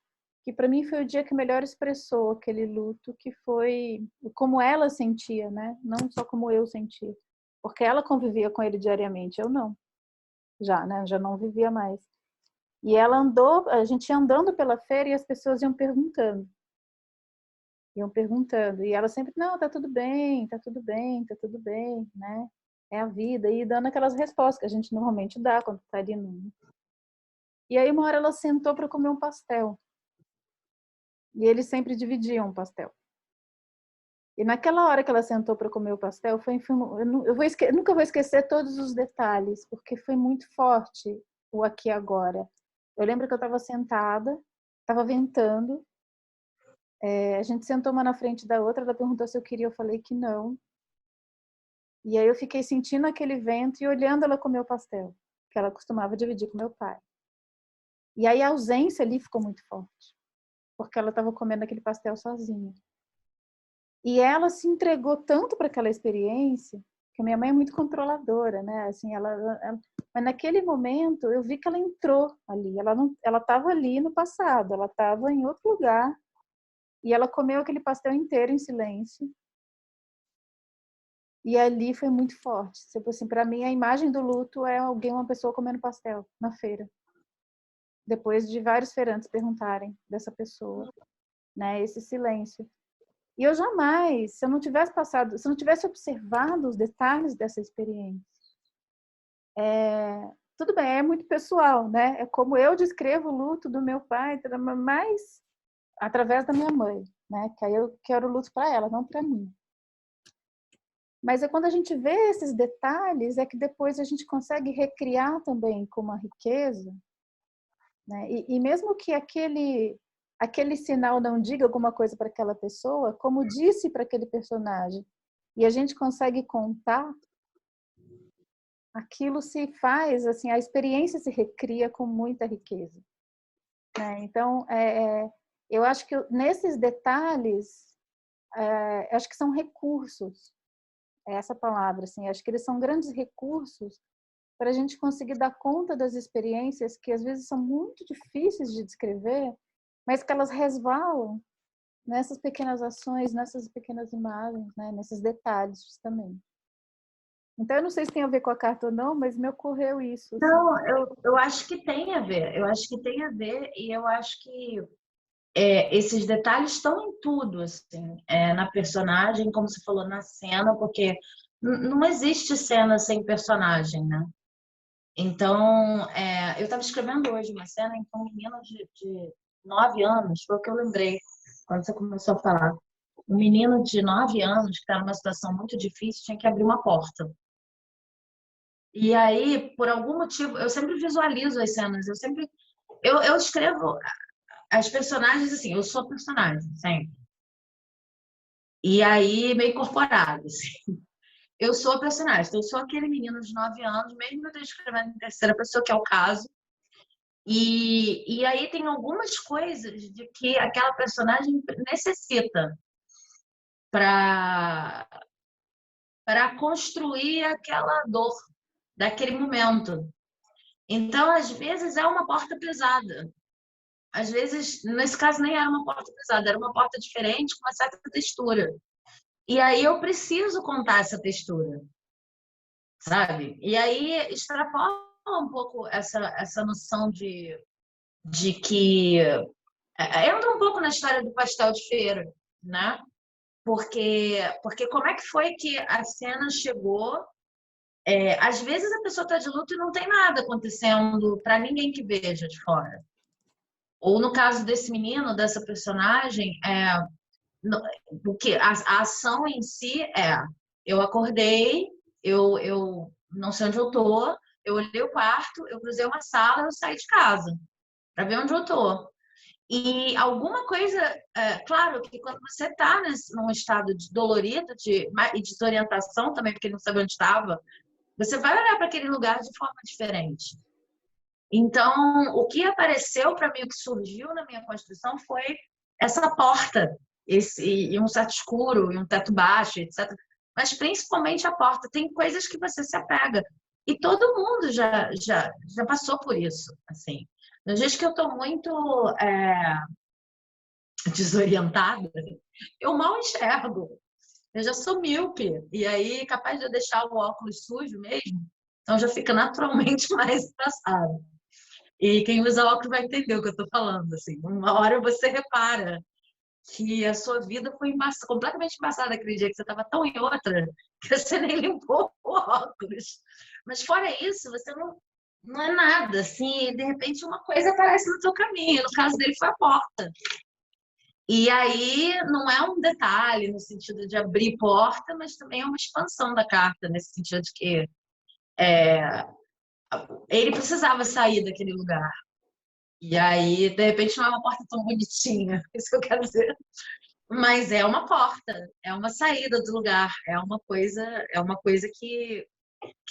que para mim foi o dia que melhor expressou aquele luto, que foi como ela sentia, né? Não só como eu sentia, porque ela convivia com ele diariamente, eu não, já, né? Já não vivia mais. E ela andou, a gente ia andando pela feira e as pessoas iam perguntando, e ela sempre, não, tá tudo bem, tá tudo bem, tá tudo bem, né? É a vida, e dando aquelas respostas que a gente normalmente dá quando tá ali no... E aí uma hora ela sentou para comer um pastel. E eles sempre dividiam um pastel. E naquela hora que ela sentou para comer o pastel, nunca vou esquecer todos os detalhes, porque foi muito forte o aqui e agora. Eu lembro que eu estava sentada, estava ventando, a gente sentou uma na frente da outra, ela perguntou se eu queria, eu falei que não. E aí eu fiquei sentindo aquele vento e olhando ela comer o pastel, que ela costumava dividir com meu pai. E aí a ausência ali ficou muito forte, porque ela estava comendo aquele pastel sozinha. E ela se entregou tanto para aquela experiência, que a minha mãe é muito controladora, né? Assim, ela Mas naquele momento eu vi que ela entrou ali. Ela estava ali no passado, ela estava em outro lugar e ela comeu aquele pastel inteiro em silêncio. E ali foi muito forte. Tipo assim, para mim a imagem do luto é uma pessoa comendo pastel na feira. Depois de vários feirantes perguntarem dessa pessoa, né? Esse silêncio. E eu jamais, se eu não tivesse observado os detalhes dessa experiência, tudo bem, é muito pessoal, né? É como eu descrevo o luto do meu pai, mas através da minha mãe, né? Que aí eu quero o luto para ela, não para mim. Mas é quando a gente vê esses detalhes, é que depois a gente consegue recriar também com uma riqueza, né? E mesmo que aquele sinal não diga alguma coisa para aquela pessoa, como disse para aquele personagem, e a gente consegue contar, aquilo se faz, assim, a experiência se recria com muita riqueza, né? Então, eu acho que nesses detalhes, acho que são recursos, é essa palavra, assim, acho que eles são grandes recursos para a gente conseguir dar conta das experiências que às vezes são muito difíceis de descrever, mas que elas resvalam nessas pequenas ações, nessas pequenas imagens, né? Nesses detalhes também. Então, eu não sei se tem a ver com a carta ou não, mas me ocorreu isso. Assim. Não, eu acho que tem a ver. Eu acho que tem a ver e eu acho que esses detalhes estão em tudo, assim, na personagem, como você falou, na cena, porque não existe cena sem personagem, né? Então, eu estava escrevendo hoje uma cena em que um menino de 9 anos, foi o que eu lembrei quando você começou a falar. Um menino de 9 anos que está numa situação muito difícil tinha que abrir uma porta. E aí, por algum motivo, eu sempre visualizo as cenas, eu escrevo as personagens assim, eu sou personagem, sempre. E aí, meio incorporado, assim. Eu sou a personagem, então eu sou aquele menino de 9 anos, mesmo eu escrevendo em terceira pessoa, que é o caso. E aí tem algumas coisas de que aquela personagem necessita para construir aquela dor daquele momento. Então, às vezes, é uma porta pesada. Às vezes, nesse caso, nem era uma porta pesada, era uma porta diferente, com uma certa textura. E aí eu preciso contar essa textura, sabe? E aí extrapola um pouco essa noção de que entra um pouco na história do pastel de feira, né? Porque como é que foi que a cena chegou? Às vezes a pessoa está de luto e não tem nada acontecendo para ninguém que veja de fora. Ou no caso desse menino, dessa personagem, porque a ação em si eu acordei, eu não sei onde eu tô, eu olhei o quarto, eu cruzei uma sala, eu saí de casa para ver onde eu tô. E alguma coisa, claro que quando você está num estado de dolorido e desorientação também, porque não sabe onde estava, você vai olhar para aquele lugar de forma diferente. Então, o que apareceu para mim, o que surgiu na minha construção foi essa porta, e um certo escuro, e um teto baixo, etc. Mas principalmente a porta. Tem coisas que você se apega. E todo mundo já passou por isso. Assim. Nos dias que eu estou muito desorientada, eu mal enxergo. Eu já sou míope. E aí, capaz de eu deixar o óculos sujo mesmo, então já fica naturalmente mais embaçado. E quem usa óculos vai entender o que eu estou falando. Assim. Uma hora você repara que a sua vida foi completamente embaçada naquele dia, que você estava tão em outra que você nem limpou o óculos. Mas fora isso, você não é nada. Assim, de repente, uma coisa aparece no seu caminho. No caso dele, foi a porta. E aí não é um detalhe no sentido de abrir porta, mas também é uma expansão da carta, nesse sentido de que ele precisava sair daquele lugar. E aí, de repente, não é uma porta tão bonitinha, isso que eu quero dizer. Mas é uma porta, é uma saída do lugar, é uma coisa que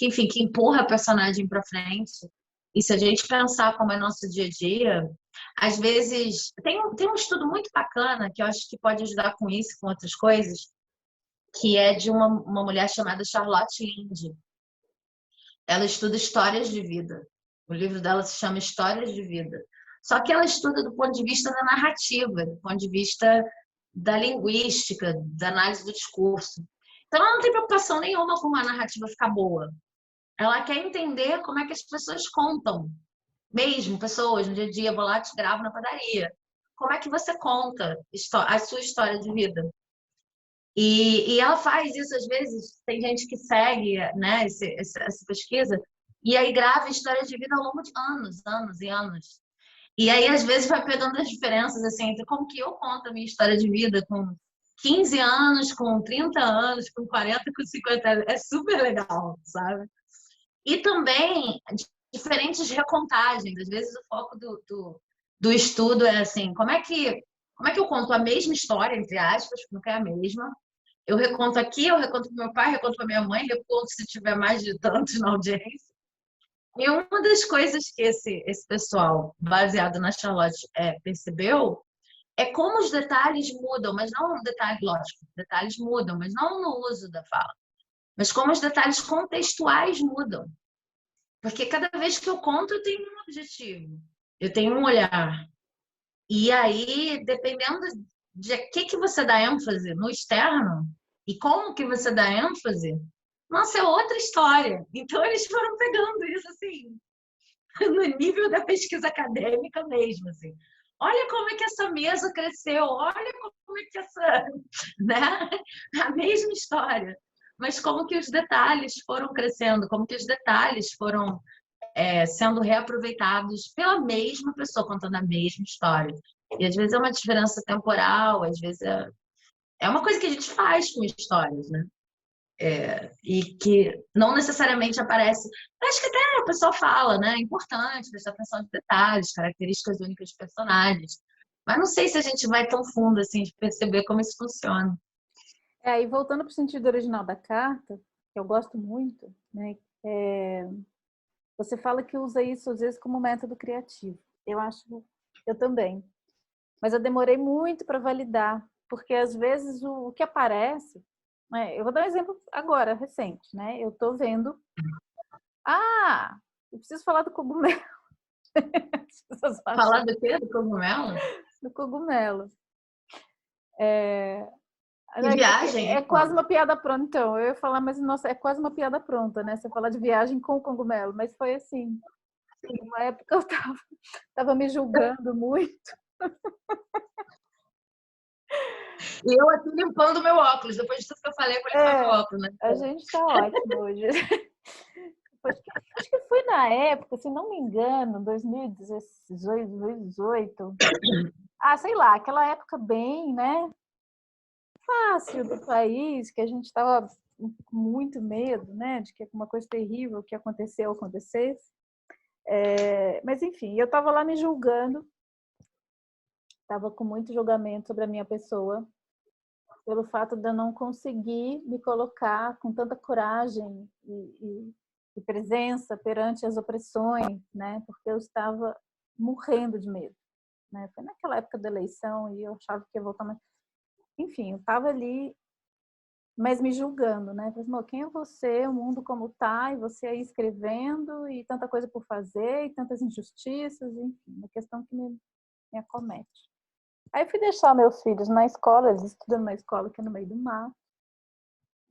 enfim, que empurra a personagem para frente. E se a gente pensar como é nosso dia a dia, às vezes tem um estudo muito bacana que eu acho que pode ajudar com isso, com outras coisas, que é de uma mulher chamada Charlotte Linde. Ela estuda histórias de vida. O livro dela se chama Histórias de Vida. Só que ela estuda do ponto de vista da narrativa, do ponto de vista da linguística, da análise do discurso. Então, ela não tem preocupação nenhuma com a narrativa ficar boa. Ela quer entender como é que as pessoas contam. Mesmo pessoas, no dia a dia, vou lá, te gravo na padaria. Como é que você conta a sua história de vida? E ela faz isso, às vezes, tem gente que segue, né, essa pesquisa, e aí grava histórias de vida ao longo de anos, anos e anos. E aí, às vezes, vai pegando as diferenças, assim, entre como que eu conto a minha história de vida com 15 anos, com 30 anos, com 40, com 50 anos. É super legal, sabe? E também diferentes recontagens. Às vezes, o foco do estudo é assim, como é que eu conto a mesma história, entre aspas, porque não é a mesma, eu reconto aqui, eu reconto para meu pai, reconto para minha mãe, reconto se tiver mais de tantos na audiência. E uma das coisas que esse pessoal, baseado na Charlotte, percebeu é como os detalhes mudam, mas não um detalhe lógico, detalhes mudam, mas não no uso da fala, mas como os detalhes contextuais mudam. Porque cada vez que eu conto, eu tenho um objetivo, eu tenho um olhar. E aí, dependendo de que você dá ênfase no externo e como que você dá ênfase, nossa, é outra história. Então, eles foram pegando isso, assim, no nível da pesquisa acadêmica mesmo, assim. Olha como é que essa mesa cresceu, olha como é que essa, né? A mesma história. Mas como que os detalhes foram crescendo, como que os detalhes foram sendo reaproveitados pela mesma pessoa, contando a mesma história. E às vezes é uma diferença temporal, às vezes é uma coisa que a gente faz com histórias, né? E que não necessariamente aparece. Acho que até o pessoal fala, né? É importante prestar atenção nos detalhes, características únicas de personagens. Mas não sei se a gente vai tão fundo assim de perceber como isso funciona. E voltando para o sentido original da carta, que eu gosto muito, né? Você fala que usa isso às vezes como método criativo. Eu também. Mas eu demorei muito para validar, porque às vezes o que aparece, né? Eu vou dar um exemplo agora, recente, né? Eu estou vendo, eu preciso falar do cogumelo. Falar do quê? Do cogumelo? Do cogumelo. Que viagem, É hein? quase uma piada pronta. Então, eu ia falar, mas nossa, é quase uma piada pronta, né? Você falar de viagem com o cogumelo, mas foi assim. Uma época eu tava me julgando muito. E eu aqui limpando meu óculos, depois de tudo que eu falei, eu vou limpar meu óculos, né? A gente tá ótimo hoje. Acho que foi na época, se não me engano, 2018, 2018. Sei lá, aquela época bem, né? Fácil do país, que a gente estava com muito medo, né? De que alguma coisa terrível que acontecesse. Mas enfim, eu estava lá me julgando, estava com muito julgamento sobre a minha pessoa, pelo fato de eu não conseguir me colocar com tanta coragem e presença perante as opressões, né? Porque eu estava morrendo de medo, né? Foi naquela época da eleição e eu achava que ia voltar, mas enfim, eu estava ali, mas me julgando, né? Falei, quem é você? O mundo como tá? E você aí escrevendo e tanta coisa por fazer e tantas injustiças, enfim, uma questão que me acomete. Aí fui deixar meus filhos na escola, eles estudam numa escola que é no meio do mato.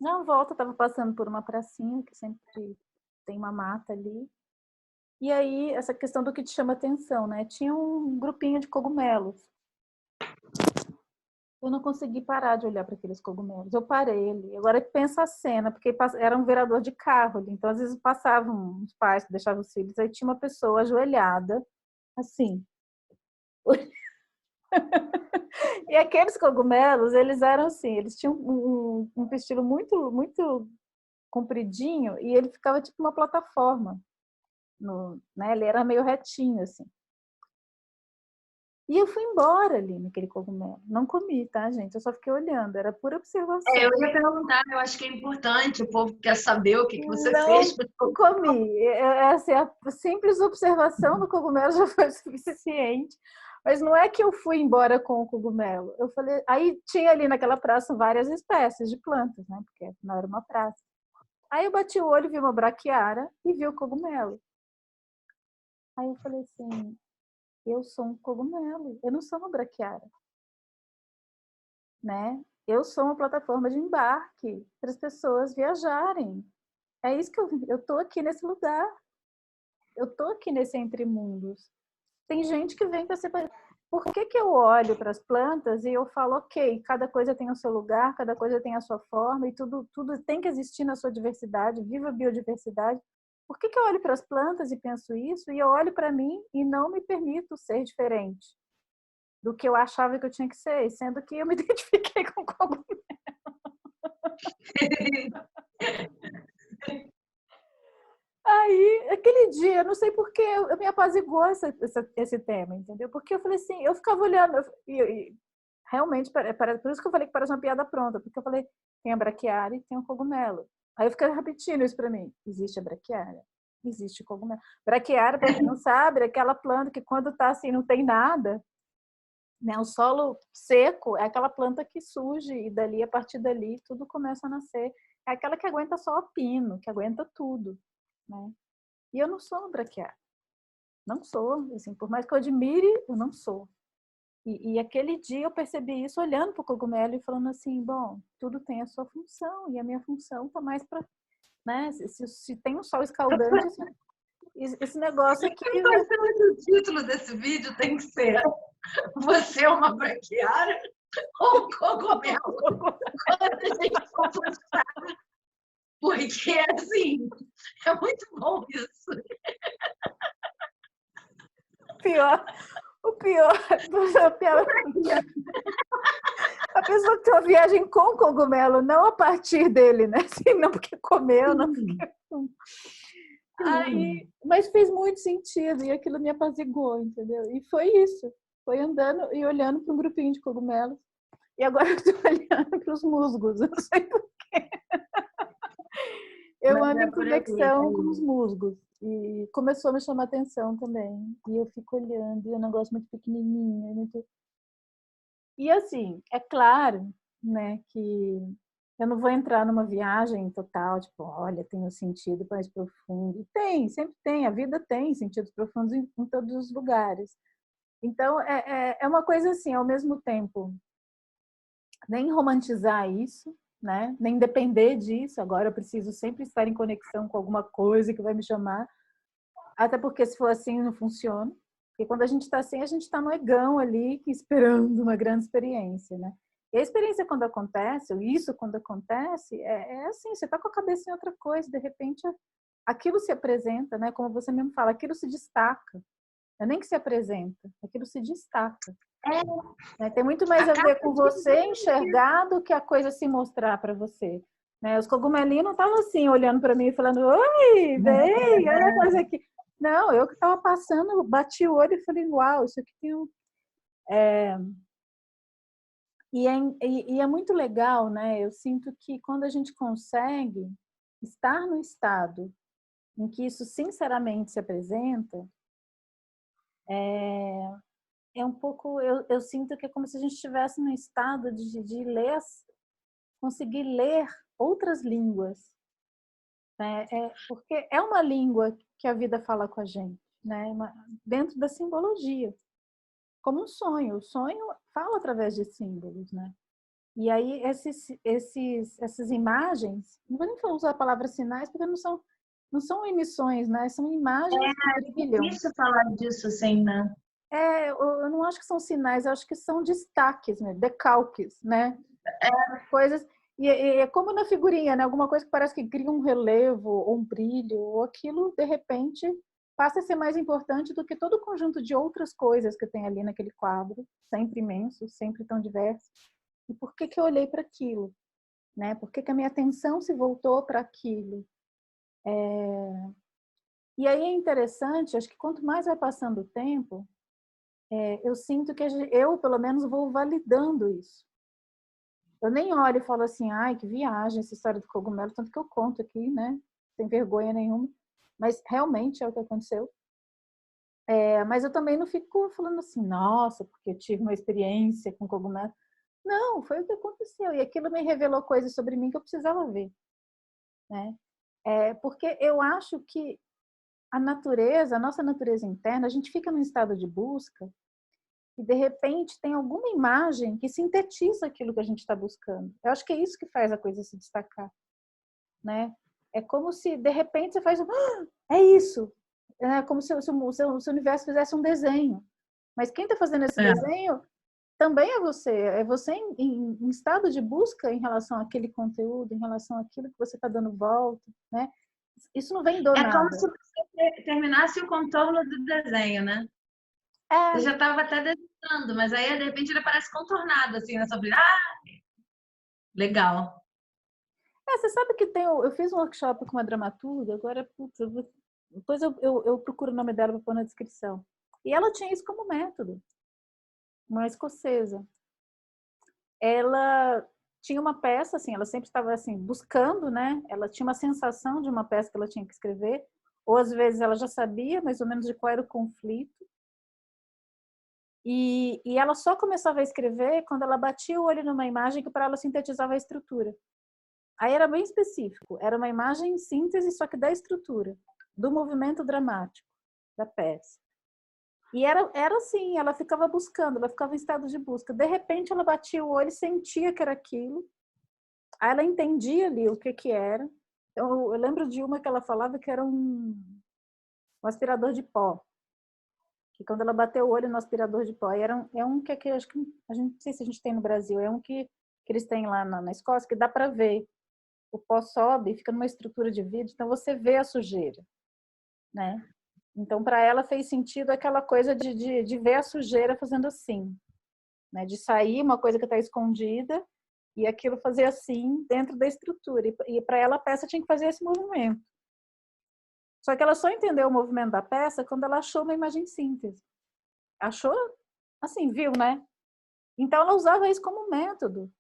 Na volta, estava passando por uma pracinha, que sempre tem uma mata ali. E aí, essa questão do que te chama atenção, né? Tinha um grupinho de cogumelos. Eu não consegui parar de olhar para aqueles cogumelos. Eu parei ali. Agora pensa a cena, porque era um vereador de carro ali. Então, às vezes, passavam os pais que deixavam os filhos. Aí tinha uma pessoa ajoelhada, assim. E aqueles cogumelos, eles eram assim, eles tinham um estilo muito, muito compridinho e ele ficava tipo uma plataforma. Né? Ele era meio retinho, assim. E eu fui embora ali naquele cogumelo. Não comi, tá, gente? Eu só fiquei olhando, era pura observação. Eu ia perguntar, eu acho que é importante, o povo quer saber o que você Não fez. comi. Assim, a simples observação do cogumelo já foi suficiente. Mas não é que eu fui embora com o cogumelo. Eu falei, aí tinha ali naquela praça várias espécies de plantas, né? Porque não era uma praça. Aí eu bati o olho, vi uma braquiária e vi o cogumelo. Aí eu falei assim, eu sou um cogumelo, eu não sou uma braquiária, né? Eu sou uma plataforma de embarque para as pessoas viajarem. É isso que eu tô aqui nesse lugar. Eu tô aqui nesse entre mundos. Tem gente que vem para ser. Por que que eu olho para as plantas e eu falo, ok, cada coisa tem o seu lugar, cada coisa tem a sua forma e tudo tem que existir na sua diversidade, viva a biodiversidade. Por que que eu olho para as plantas e penso isso e eu olho para mim e não me permito ser diferente do que eu achava que eu tinha que ser, sendo que eu me identifiquei com cogumelo. Aí, aquele dia, não sei por que, eu me apaziguou esse tema, entendeu? Porque eu falei assim, eu ficava olhando, e realmente, por isso que eu falei que parece uma piada pronta, porque eu falei, tem a braquiária e tem o cogumelo. Aí eu fiquei repetindo isso para mim, existe a braquiária, existe o cogumelo. Braquiária, para quem não sabe, é aquela planta que quando tá assim, não tem nada, né? O solo seco é aquela planta que surge e dali, a partir dali, tudo começa a nascer. É aquela que aguenta só o pino, que aguenta tudo, né? E eu não sou uma braquiária. Não sou. Assim, por mais que eu admire, eu não sou. E aquele dia eu percebi isso olhando para o cogumelo e falando assim, bom, tudo tem a sua função e a minha função está mais para, né? Se tem um sol escaldante, esse negócio aqui. Eu acho que o título desse vídeo tem que ser Você é uma braquiária ou um cogumelo? Quando a gente for postar. Porque, assim, é muito bom isso. O pior, a pessoa que tem uma viagem com cogumelo, não a partir dele, né? Assim, não porque comeu, não porque... Aí, mas fez muito sentido e aquilo me apaziguou, entendeu? E foi isso. Foi andando e olhando para um grupinho de cogumelos. E agora eu estou olhando para os musgos, eu não sei porquê. Eu ando em conexão com os musgos. E começou a me chamar atenção também. E eu fico olhando, e é um negócio muito pequenininho. Muito... E assim, é claro, né, que eu não vou entrar numa viagem total, tipo, olha, tem um sentido mais profundo. Tem, sempre tem. A vida tem sentidos profundos em todos os lugares. Então, é uma coisa assim, ao mesmo tempo, nem romantizar isso, né? Nem depender disso. Agora eu preciso sempre estar em conexão com alguma coisa que vai me chamar. Até porque se for assim, não funciona. Porque quando a gente está assim, a gente está no egão ali, esperando uma grande experiência, né? E a experiência quando acontece, ou isso quando acontece, é assim, você está com a cabeça em outra coisa, de repente aquilo se apresenta, né? Como você mesmo fala, aquilo se destaca. Não é nem que se apresenta, aquilo se destaca. Né? Tem muito mais a ver com você enxergar do que a coisa se mostrar para você. Né? Os cogumelinhos não estavam assim, olhando para mim e falando, oi, vem, olha a coisa aqui. Não, eu que estava passando, bati o olho e falei, uau, isso aqui tem um... E é muito legal, né? Eu sinto que quando a gente consegue estar no estado em que isso sinceramente se apresenta, é um pouco, eu sinto que é como se a gente estivesse no estado de ler, conseguir ler outras línguas, né? Porque é uma língua que a vida fala com a gente, né? Dentro da simbologia, como um sonho. O sonho fala através de símbolos, né? E aí essas imagens, não vou nem usar a palavra sinais, porque não são emissões, né? São imagens que brilham. É difícil falar disso assim, né? Eu não acho que são sinais, eu acho que são destaques, né? Decalques, né? Coisas. E é como na figurinha, né? Alguma coisa que parece que cria um relevo, ou um brilho, ou aquilo, de repente, passa a ser mais importante do que todo o conjunto de outras coisas que tem ali naquele quadro, sempre imenso, sempre tão diverso. E por que que eu olhei para aquilo? Né? Por que que a minha atenção se voltou para aquilo? E aí é interessante, acho que quanto mais vai passando o tempo, eu sinto que eu, pelo menos, vou validando isso. Eu nem olho e falo assim, ai, que viagem essa história do cogumelo, tanto que eu conto aqui, né? Sem vergonha nenhuma. Mas realmente é o que aconteceu. Mas eu também não fico falando assim, nossa, porque eu tive uma experiência com cogumelo. Não, foi o que aconteceu. E aquilo me revelou coisas sobre mim que eu precisava ver, né? Porque eu acho que a nossa natureza interna, a gente fica num estado de busca e, de repente, tem alguma imagem que sintetiza aquilo que a gente está buscando. Eu acho que é isso que faz a coisa se destacar, né? É como se, de repente, você faz é isso. É como se o seu universo fizesse um desenho. Mas quem está fazendo esse desenho também é você em estado de busca em relação àquele conteúdo, em relação àquilo que você está dando volta, né? Isso não vem do É como nada. se você terminasse o contorno do desenho, né? Você já estava até desenhando, mas aí de repente ele aparece contornado, assim, na sua vida. Legal. Você sabe que eu fiz um workshop com uma dramaturga, agora, putz, depois eu procuro o nome dela para pôr na descrição. E ela tinha isso como método, uma escocesa. Ela tinha uma peça, assim, ela sempre estava assim, buscando, né? Ela tinha uma sensação de uma peça que ela tinha que escrever, ou às vezes ela já sabia mais ou menos de qual era o conflito. E ela só começava a escrever quando ela batia o olho numa imagem que para ela sintetizava a estrutura. Aí era bem específico, era uma imagem em síntese, só que da estrutura, do movimento dramático da peça. E era assim, ela ficava buscando, ela ficava em estado de busca. De repente ela batia o olho e sentia que era aquilo. Aí ela entendia ali o que era. Então, eu lembro de uma que ela falava que era um aspirador de pó. Que quando ela bateu o olho no aspirador de pó, é um que acho que a gente não sei se a gente tem no Brasil, é um que eles têm lá na Escócia, que dá para ver. O pó sobe, fica numa estrutura de vidro, então você vê a sujeira, né? Então, para ela fez sentido aquela coisa de ver a sujeira fazendo assim, né? De sair uma coisa que está escondida e aquilo fazer assim dentro da estrutura. E para ela a peça tinha que fazer esse movimento. Só que ela só entendeu o movimento da peça quando ela achou uma imagem síntese. Achou? Assim, viu, né? Então ela usava isso como método.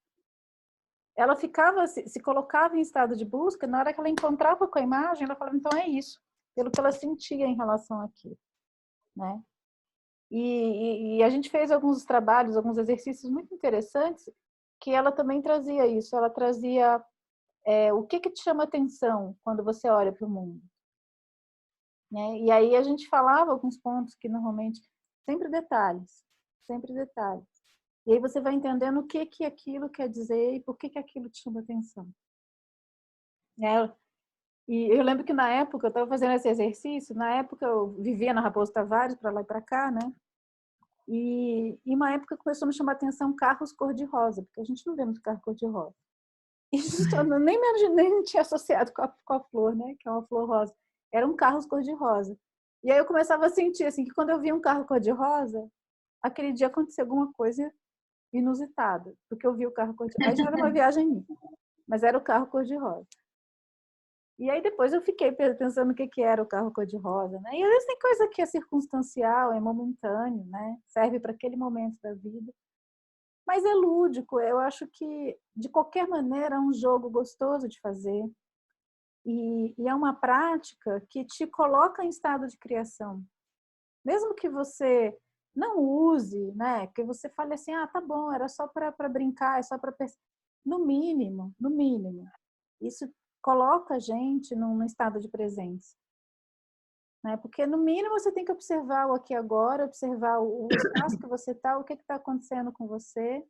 Ela ficava, se colocava em estado de busca, na hora que ela encontrava com a imagem, ela falava, então é isso, pelo que ela sentia em relação àquilo, né? E a gente fez alguns trabalhos, alguns exercícios muito interessantes, que ela também trazia isso, ela trazia o que te chama atenção quando você olha para o mundo, né? E aí a gente falava alguns pontos que normalmente, sempre detalhes, sempre detalhes. E aí você vai entendendo o que aquilo quer dizer e por que aquilo te chama atenção. E eu lembro que na época, eu estava fazendo esse exercício, na época eu vivia na Raposo Tavares, para lá e para cá, né? E uma época começou a me chamar a atenção carros cor-de-rosa, porque a gente não vê muito carro cor-de-rosa. E nem tinha associado com a flor, né? Que é uma flor rosa. Eram carros cor-de-rosa. E aí eu começava a sentir assim, que quando eu via um carro cor-de-rosa, aquele dia acontecia alguma coisa inusitada, porque eu vi o carro cor-de-rosa. Aí já era uma viagem minha, mas era o carro cor-de-rosa. E aí depois eu fiquei pensando o que era o carro cor-de-rosa, né? E às vezes tem coisa que é circunstancial, é momentâneo, né? Serve para aquele momento da vida. Mas é lúdico, eu acho que de qualquer maneira é um jogo gostoso de fazer. E é uma prática que te coloca em estado de criação. Mesmo que você não use, né? Que você fale assim, tá bom, era só para brincar, é só para... No mínimo, no mínimo. Isso coloca a gente num estado de presença. Né? Porque, no mínimo, você tem que observar o aqui e agora, observar o espaço que você está, o que está acontecendo com você,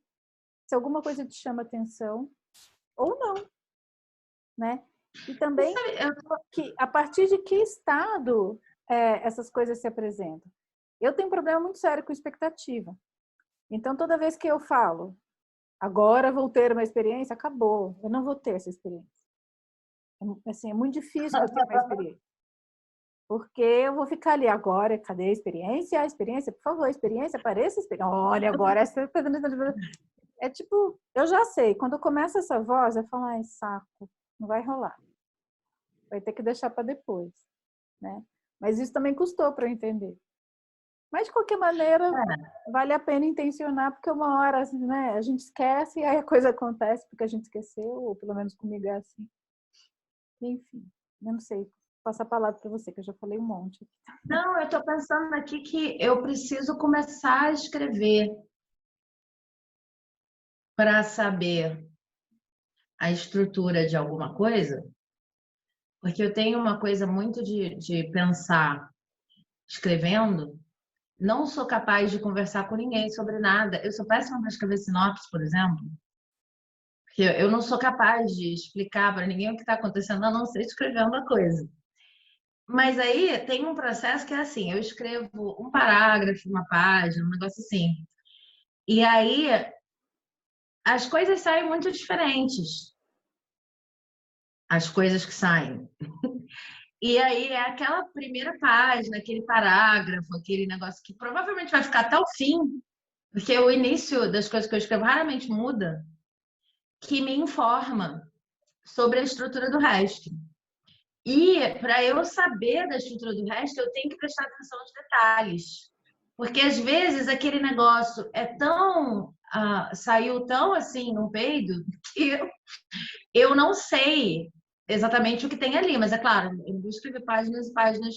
se alguma coisa te chama atenção, ou não. Né? E também, que, a partir de que estado essas coisas se apresentam. Eu tenho um problema muito sério com expectativa. Então, toda vez que eu falo, agora vou ter uma experiência, acabou. Eu não vou ter essa experiência. Assim, é muito difícil eu ter uma experiência. Porque eu vou ficar ali agora, cadê a experiência? A experiência, por favor, a experiência, apareça a experiência. Olha, agora essa... É tipo, eu já sei, quando começa essa voz, eu falo, ai, saco, não vai rolar. Vai ter que deixar para depois, né? Mas isso também custou para eu entender. Mas, de qualquer maneira, vale a pena intencionar, porque uma hora, né, a gente esquece e aí a coisa acontece porque a gente esqueceu, ou pelo menos comigo é assim. Enfim, eu não sei. Passo a palavra para você, que eu já falei um monte. Não, eu estou pensando aqui que eu preciso começar a escrever para saber a estrutura de alguma coisa, Porque eu tenho uma coisa muito de pensar escrevendo, não sou capaz de conversar com ninguém sobre nada. Eu sou péssima para escrever sinopse, por exemplo, porque eu não sou capaz de explicar para ninguém o que está acontecendo, a não ser escrevendo a coisa. Mas aí tem um processo que é assim, eu escrevo um parágrafo, uma página, um negócio assim. E aí as coisas saem muito diferentes, as coisas que saem. E aí é aquela primeira página, aquele parágrafo, aquele negócio que provavelmente vai ficar até o fim, porque o início das coisas que eu escrevo raramente muda, que me informa sobre a estrutura do resto. E para eu saber da estrutura do resto, eu tenho que prestar atenção nos detalhes. Porque às vezes aquele negócio é tão. Saiu tão assim no peido que eu não sei exatamente o que tem ali, mas é claro, eu vou escrever páginas e páginas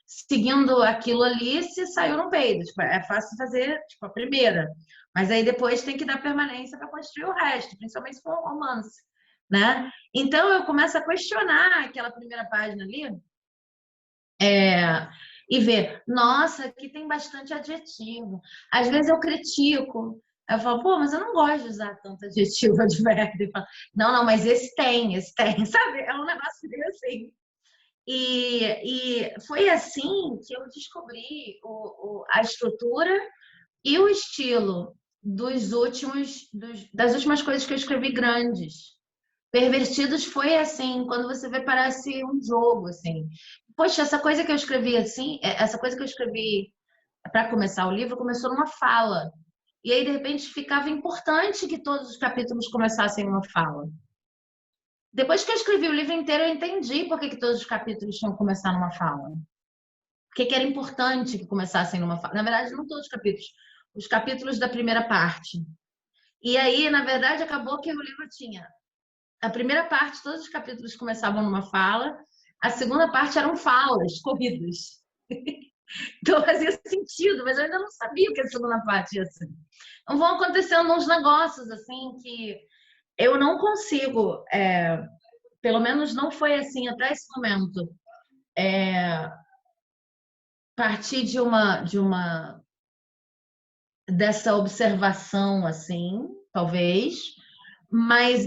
seguindo aquilo ali se saiu no peido. Tipo, é fácil fazer tipo, a primeira, mas aí depois tem que dar permanência para construir o resto, principalmente se for um romance, né? Então eu começo a questionar aquela primeira página ali e ver, nossa, aqui tem bastante adjetivo. Às vezes eu critico. Eu falo, pô, mas eu não gosto de usar tanto adjetivo, advérbio. Eu falo, não, não, mas esse tem, sabe? É um negócio meio assim. E foi assim que eu descobri a estrutura e o estilo das últimas coisas que eu escrevi grandes. Pervertidos foi assim, quando você vê, parece um jogo, assim. Poxa, essa coisa que eu escrevi assim, essa coisa que eu escrevi para começar o livro começou numa fala. E aí, de repente, ficava importante que todos os capítulos começassem numa fala. Depois que eu escrevi o livro inteiro, eu entendi por que todos os capítulos tinham que começar numa fala. Por que era importante que começassem numa fala. Na verdade, não todos os capítulos da primeira parte. E aí, na verdade, acabou que o livro tinha a primeira parte, todos os capítulos começavam numa fala, a segunda parte eram falas corridas. Então fazia sentido, mas eu ainda não sabia o que a segunda parte ia ser. Então vão acontecendo uns negócios assim que eu não consigo, pelo menos não foi assim até esse momento, partir de uma dessa observação assim, talvez, mas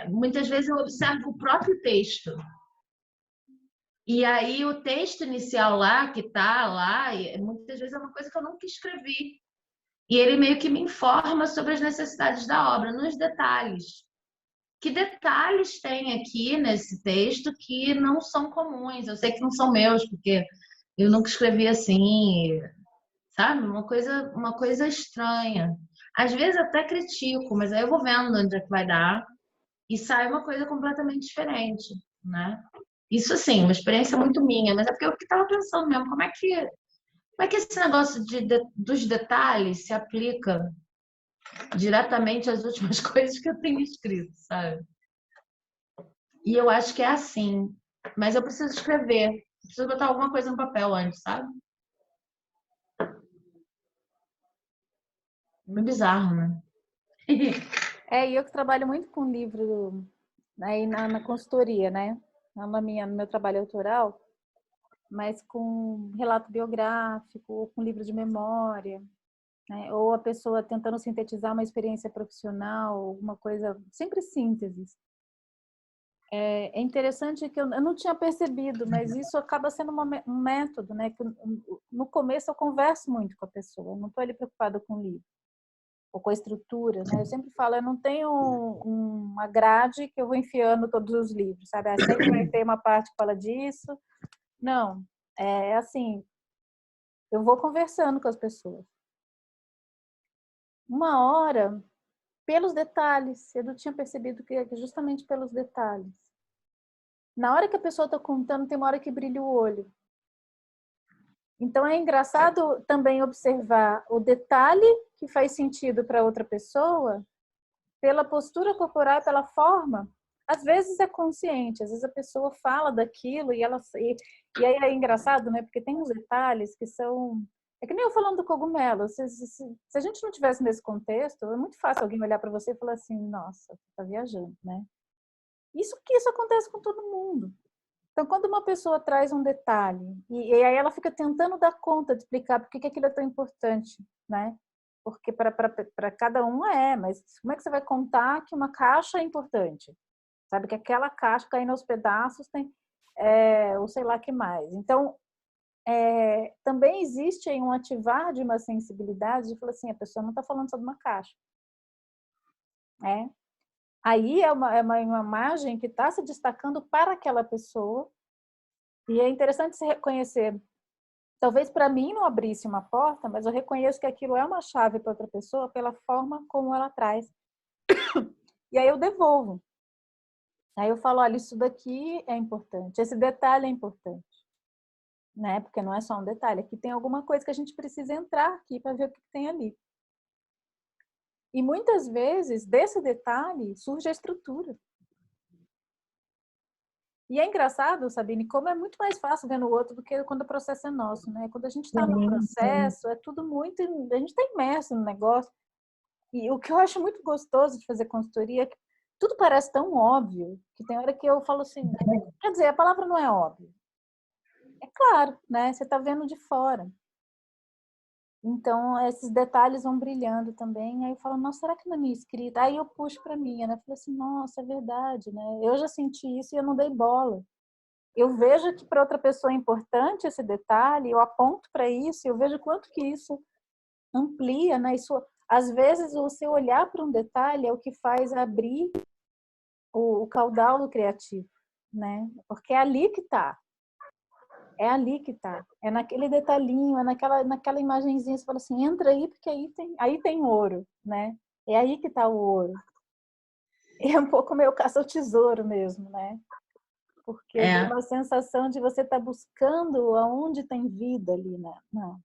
muitas vezes eu observo o próprio texto. E aí o texto inicial lá, que tá lá, muitas vezes é uma coisa que eu nunca escrevi. E ele meio que me informa sobre as necessidades da obra, nos detalhes. Que detalhes tem aqui nesse texto que não são comuns? Eu sei que não são meus, porque eu nunca escrevi assim, sabe? Uma coisa estranha. Às vezes até critico, mas aí eu vou vendo onde é que vai dar e sai uma coisa completamente diferente, né? Isso sim, uma experiência muito minha, mas é porque eu estava pensando mesmo, como é que esse negócio dos detalhes se aplica diretamente às últimas coisas que eu tenho escrito, sabe? E eu acho que é assim, mas eu preciso escrever, preciso botar alguma coisa no papel antes, sabe? Muito bizarro, né? E eu que trabalho muito com livro aí na consultoria, né? Não no meu trabalho autoral, mas com relato biográfico, ou com livro de memória, né? Ou a pessoa tentando sintetizar uma experiência profissional, alguma coisa, sempre sínteses. É interessante que eu não tinha percebido, mas isso acaba sendo um método, né? Que no começo eu converso muito com a pessoa, eu não estou ali preocupada com o livro ou com a estrutura, né? Eu sempre falo, eu não tenho uma grade que eu vou enfiando todos os livros, sabe? Sempre vai ter uma parte que fala disso. Não, é assim, eu vou conversando com as pessoas. Uma hora, pelos detalhes, eu não tinha percebido que é justamente pelos detalhes. Na hora que a pessoa está contando, tem uma hora que brilha o olho. Então é engraçado também observar o detalhe que faz sentido para outra pessoa pela postura corporal, pela forma. Às vezes é consciente, às vezes a pessoa fala daquilo e aí é engraçado, né? Porque tem uns detalhes que são... É que nem eu falando do cogumelo. Se a gente não tivesse nesse contexto, é muito fácil alguém olhar para você e falar assim, nossa, tá viajando, né? Isso acontece com todo mundo. Então, quando uma pessoa traz um detalhe, e aí ela fica tentando dar conta de explicar por que aquilo é tão importante, né? Porque para cada um mas como é que você vai contar que uma caixa é importante? Sabe que aquela caixa caindo aos pedaços tem, ou sei lá que mais. Então, também existe aí um ativar de uma sensibilidade de falar assim, a pessoa não está falando só de uma caixa. Aí é uma imagem que está se destacando para aquela pessoa, e é interessante se reconhecer. Talvez para mim não abrisse uma porta, mas eu reconheço que aquilo é uma chave para outra pessoa pela forma como ela traz. E aí eu devolvo. Aí eu falo, olha, isso daqui é importante, esse detalhe é importante, né? Porque não é só um detalhe, aqui tem alguma coisa que a gente precisa entrar aqui para ver o que tem ali. E muitas vezes, desse detalhe, surge a estrutura. E é engraçado, Sabine, como é muito mais fácil ver no outro do que quando o processo é nosso, né? Quando a gente está no processo, é tudo muito... A gente está imerso no negócio. E o que eu acho muito gostoso de fazer consultoria é que tudo parece tão óbvio, que tem hora que eu falo assim, quer dizer, a palavra não é óbvia. É claro, né? Você está vendo de fora. Então, esses detalhes vão brilhando também. Aí eu falo, nossa, será que na minha escrita? Aí eu puxo para mim, né? Eu falo assim, nossa, é verdade, né? Eu já senti isso e eu não dei bola. Eu vejo que para outra pessoa é importante esse detalhe, eu aponto para isso, eu vejo quanto que isso amplia, né? Isso, às vezes, você olhar para um detalhe é o que faz abrir o caudal do criativo, né? Porque é ali que está. É ali que está. É naquele detalhinho, é naquela imagenzinha, você fala assim, entra aí, porque aí tem ouro, né? É aí que está o ouro. É um pouco meio caça ao tesouro mesmo, né? Porque dá uma sensação de você estar buscando aonde tem vida ali, né? Não.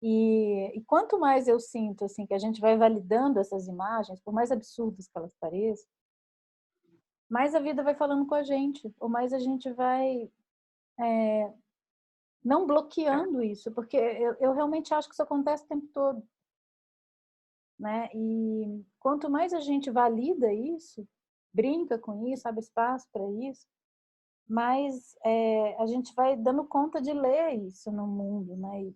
E quanto mais eu sinto assim que a gente vai validando essas imagens, por mais absurdas que elas pareçam, mais a vida vai falando com a gente, ou mais a gente vai não bloqueando isso, porque eu realmente acho que isso acontece o tempo todo, né? E quanto mais a gente valida isso, brinca com isso, abre espaço para isso, mais a gente vai dando conta de ler isso no mundo, né? E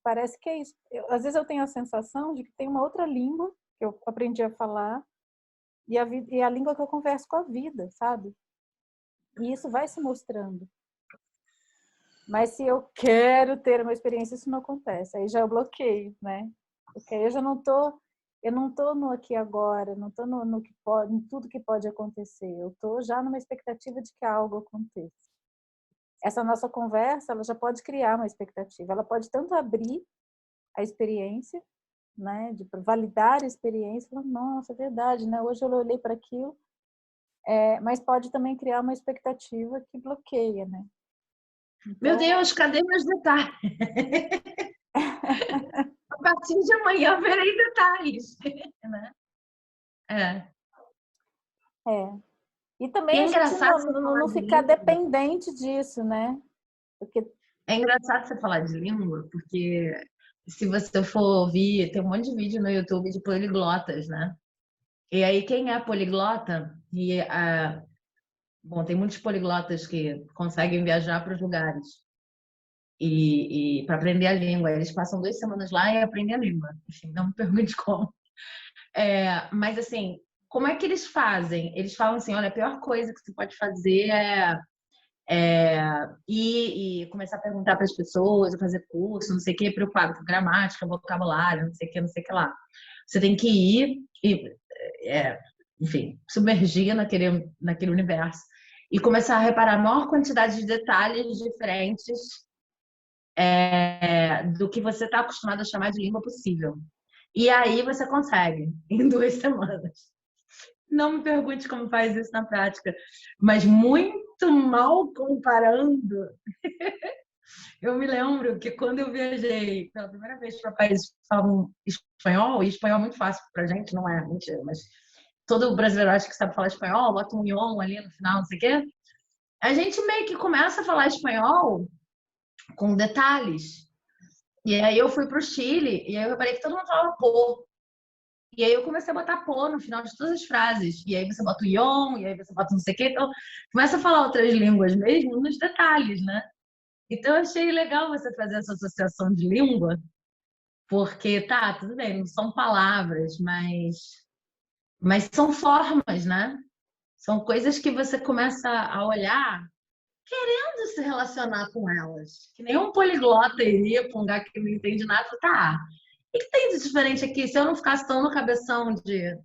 parece que é isso. Às vezes eu tenho a sensação de que tem uma outra língua que eu aprendi a falar e a língua que eu converso com a vida, sabe? E isso vai se mostrando. Mas se eu quero ter uma experiência, isso não acontece. Aí já eu bloqueio, né? Porque aí eu não tô no aqui e agora, não tô no que pode, em tudo que pode acontecer. Eu tô já numa expectativa de que algo aconteça. Essa nossa conversa, ela já pode criar uma expectativa. Ela pode tanto abrir a experiência, né, de validar a experiência, falar, nossa, é verdade, né? Hoje eu olhei para aquilo, mas pode também criar uma expectativa que bloqueia, né? Então... Meu Deus, cadê meus detalhes? A partir de amanhã verei detalhes, né? E também a gente não ficar dependente disso, né? Porque... É engraçado você falar de língua, porque se você for ouvir, tem um monte de vídeo no YouTube de poliglotas, né? E aí, quem é poliglota, bom, tem muitos poliglotas que conseguem viajar para os lugares e para aprender a língua. Eles passam 2 semanas lá e aprendem a língua. Enfim, não me pergunte como. Mas, assim, como é que eles fazem? Eles falam assim, olha, a pior coisa que você pode fazer e começar a perguntar para as pessoas, fazer curso, não sei o que, preocupado com gramática, vocabulário, não sei o que lá. Você tem que ir e, enfim, submergir naquele universo e começar a reparar a maior quantidade de detalhes diferentes do que você está acostumado a chamar de língua possível. E aí você consegue, em 2 semanas. Não me pergunte como faz isso na prática, mas muito mal comparando. Eu me lembro que quando eu viajei pela primeira vez para países que falam espanhol, e espanhol é muito fácil para a gente, não é mentira, mas todo brasileiro acha que sabe falar espanhol, bota um ion ali no final, não sei o quê. A gente meio que começa a falar espanhol com detalhes. E aí eu fui para o Chile e aí eu reparei que todo mundo falava pô. E aí eu comecei a botar pô no final de todas as frases. E aí você bota o ion, e aí você bota não sei o quê. Então, começa a falar outras línguas mesmo nos detalhes, né? Então, eu achei legal você fazer essa associação de língua, porque, tá, tudo bem, não são palavras, mas são formas, né? São coisas que você começa a olhar querendo se relacionar com elas. Que nem um poliglota iria para um lugar que não entende nada. Tá, o que tem de diferente aqui? Se eu não ficasse tão no cabeção de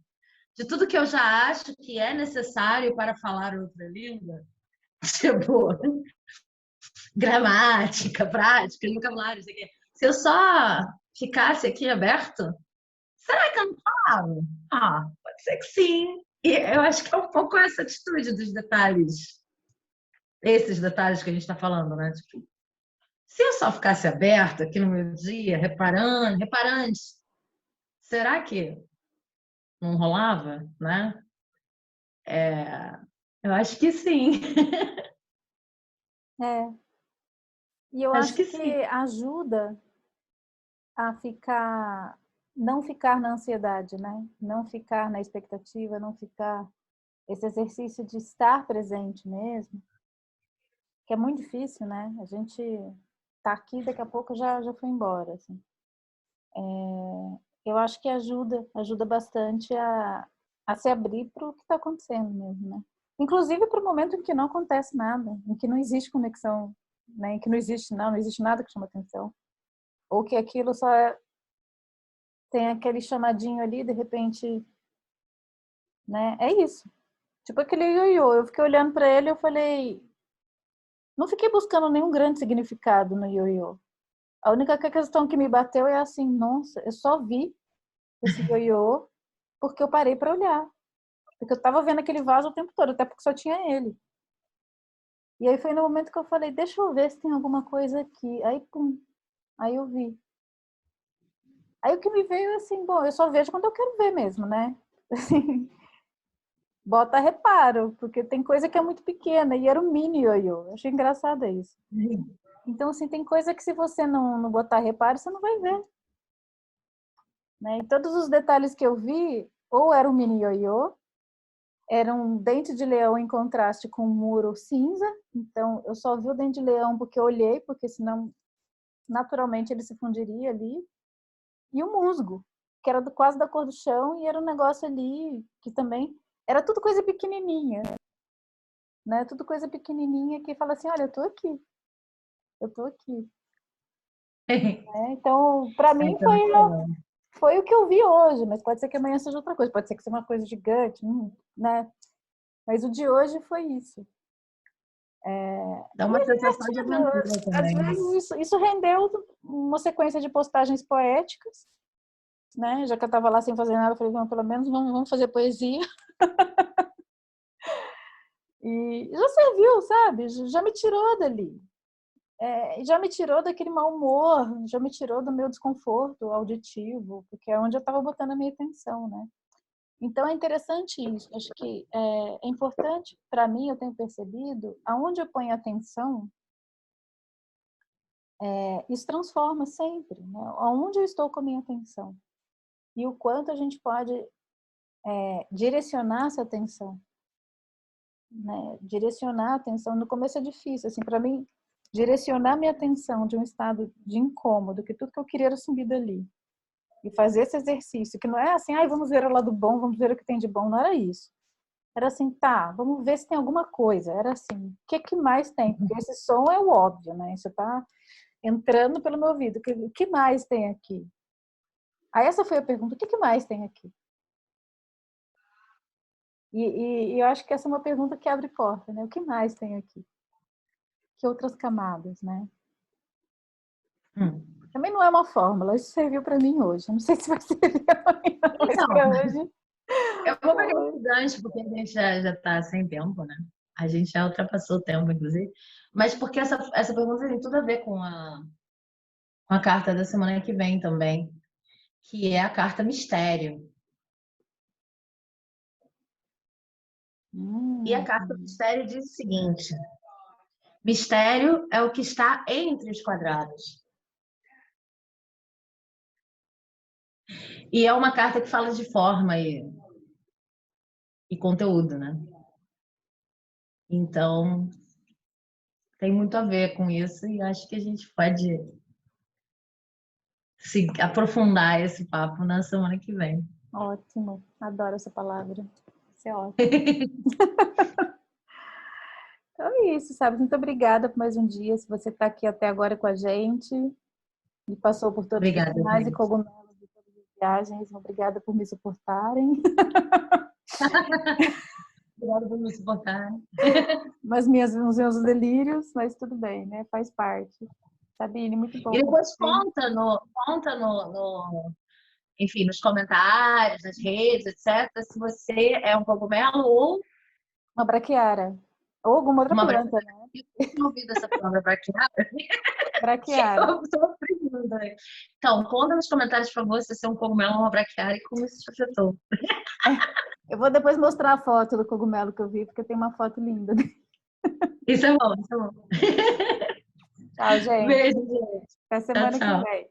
tudo que eu já acho que é necessário para falar outra língua, tipo, gramática, prática, vocabulário, isso aqui. Se eu só ficasse aqui aberto, será que eu não falava? Ah, pode ser que sim. E eu acho que é um pouco essa atitude dos detalhes, esses detalhes que a gente está falando, né? Tipo, se eu só ficasse aberto aqui no meu dia, reparando, será que não rolava, né? É, eu acho que sim. É. E eu Acho acho que que sim. ajuda a não ficar na ansiedade, né? Não ficar na expectativa, não ficar esse exercício de estar presente mesmo, que é muito difícil, né? A gente tá aqui, daqui a pouco já foi embora, assim. Eu acho que ajuda bastante a se abrir para o que está acontecendo mesmo, né? Inclusive para o momento em que não acontece nada, em que não existe conexão, né? Em que não existe nada que chama atenção. Ou que aquilo tem aquele chamadinho ali, de repente, né? É isso. Tipo aquele ioiô. Eu fiquei olhando para ele e eu falei, não fiquei buscando nenhum grande significado no ioiô. A única questão que me bateu é assim, nossa, eu só vi esse ioiô porque eu parei para olhar. Porque eu estava vendo aquele vaso o tempo todo, até porque só tinha ele. E aí foi no momento que eu falei, deixa eu ver se tem alguma coisa aqui. Aí, pum, aí eu vi. Aí o que me veio assim, bom, eu só vejo quando eu quero ver mesmo, né? Assim, bota reparo, porque tem coisa que é muito pequena e era um mini ioiô. Eu achei engraçado isso. Então, assim, tem coisa que se você não botar reparo, você não vai ver. Né? E todos os detalhes que eu vi, ou era um mini ioiô, era um dente de leão em contraste com um muro cinza. Então, eu só vi o dente de leão porque eu olhei, porque senão, naturalmente, ele se fundiria ali. E o musgo, que era quase da cor do chão, e era um negócio ali que também... Era tudo coisa pequenininha, né? Tudo coisa pequenininha que fala assim, olha, eu tô aqui. Né? Então, para mim, foi o que eu vi hoje, mas pode ser que amanhã seja outra coisa, pode ser que seja uma coisa gigante, né? Mas o de hoje foi isso. Dá E uma é sensação de divertido. aventura Às também, né? vezes isso rendeu uma sequência de postagens poéticas, né? Já que eu estava lá sem fazer nada, eu falei, pelo menos vamos fazer poesia. E já serviu, sabe? Já me tirou dali. Já me tirou daquele mau humor, já me tirou do meu desconforto auditivo, porque é onde eu estava botando a minha atenção, né? Então é interessante isso. Acho que é importante para mim, eu tenho percebido, aonde eu ponho atenção, isso transforma sempre, né? Aonde eu estou com a minha atenção e o quanto a gente pode direcionar essa atenção, né? Direcionar a atenção. No começo é difícil, assim, para mim, direcionar minha atenção de um estado de incômodo, que tudo que eu queria era sumir dali. E fazer esse exercício, que não é assim, ai, vamos ver o lado bom, vamos ver o que tem de bom, não era isso. Era assim, tá, vamos ver se tem alguma coisa. Era assim, o que mais tem? Porque esse som é o óbvio, né? Isso tá entrando pelo meu ouvido. O que mais tem aqui? Aí essa foi a pergunta, o que mais tem aqui? E eu acho que essa é uma pergunta que abre porta, né? O que mais tem aqui? Que outras camadas, né? Hum. Também não é uma fórmula, isso serviu para mim hoje. Não sei se vai servir amanhã, mas Então, para hoje. eu vou pegar esse gancho, porque a gente já tá sem tempo, né? A gente já ultrapassou o tempo, inclusive. Mas porque essa pergunta tem tudo a ver com a carta da semana que vem também, que é a carta mistério. E a carta mistério diz o seguinte: mistério é o que está entre os quadrados. E é uma carta que fala de forma e conteúdo, né? Então, tem muito a ver com isso e acho que a gente pode se aprofundar esse papo na semana que vem. Ótimo, adoro essa palavra. Isso é ótimo. Então é isso, sabe? Muito obrigada por mais um dia. Se você está aqui até agora com a gente e passou por todos os Obrigada, sinais e gente. cogumelos de todas as viagens, obrigada por me suportarem. Obrigada por me suportar. Os meus delírios, mas tudo bem, né? Faz parte. Sabine, muito bom. E depois conta enfim, nos comentários, nas redes, etc., se você é um cogumelo ou Uma braquiária. Ou alguma outra uma planta, braquiária. né? Eu tinha ouvido essa palavra braquiária. Braquiária. Eu estou aprendendo. Então, conta nos comentários, por favor, se você é um cogumelo ou uma braquiária e como isso te afetou. Eu vou depois mostrar a foto do cogumelo que eu vi, porque tem uma foto linda. Isso é bom, isso é bom. Tchau, gente. Beijo, gente. Até Tchau, semana que tchau. vem.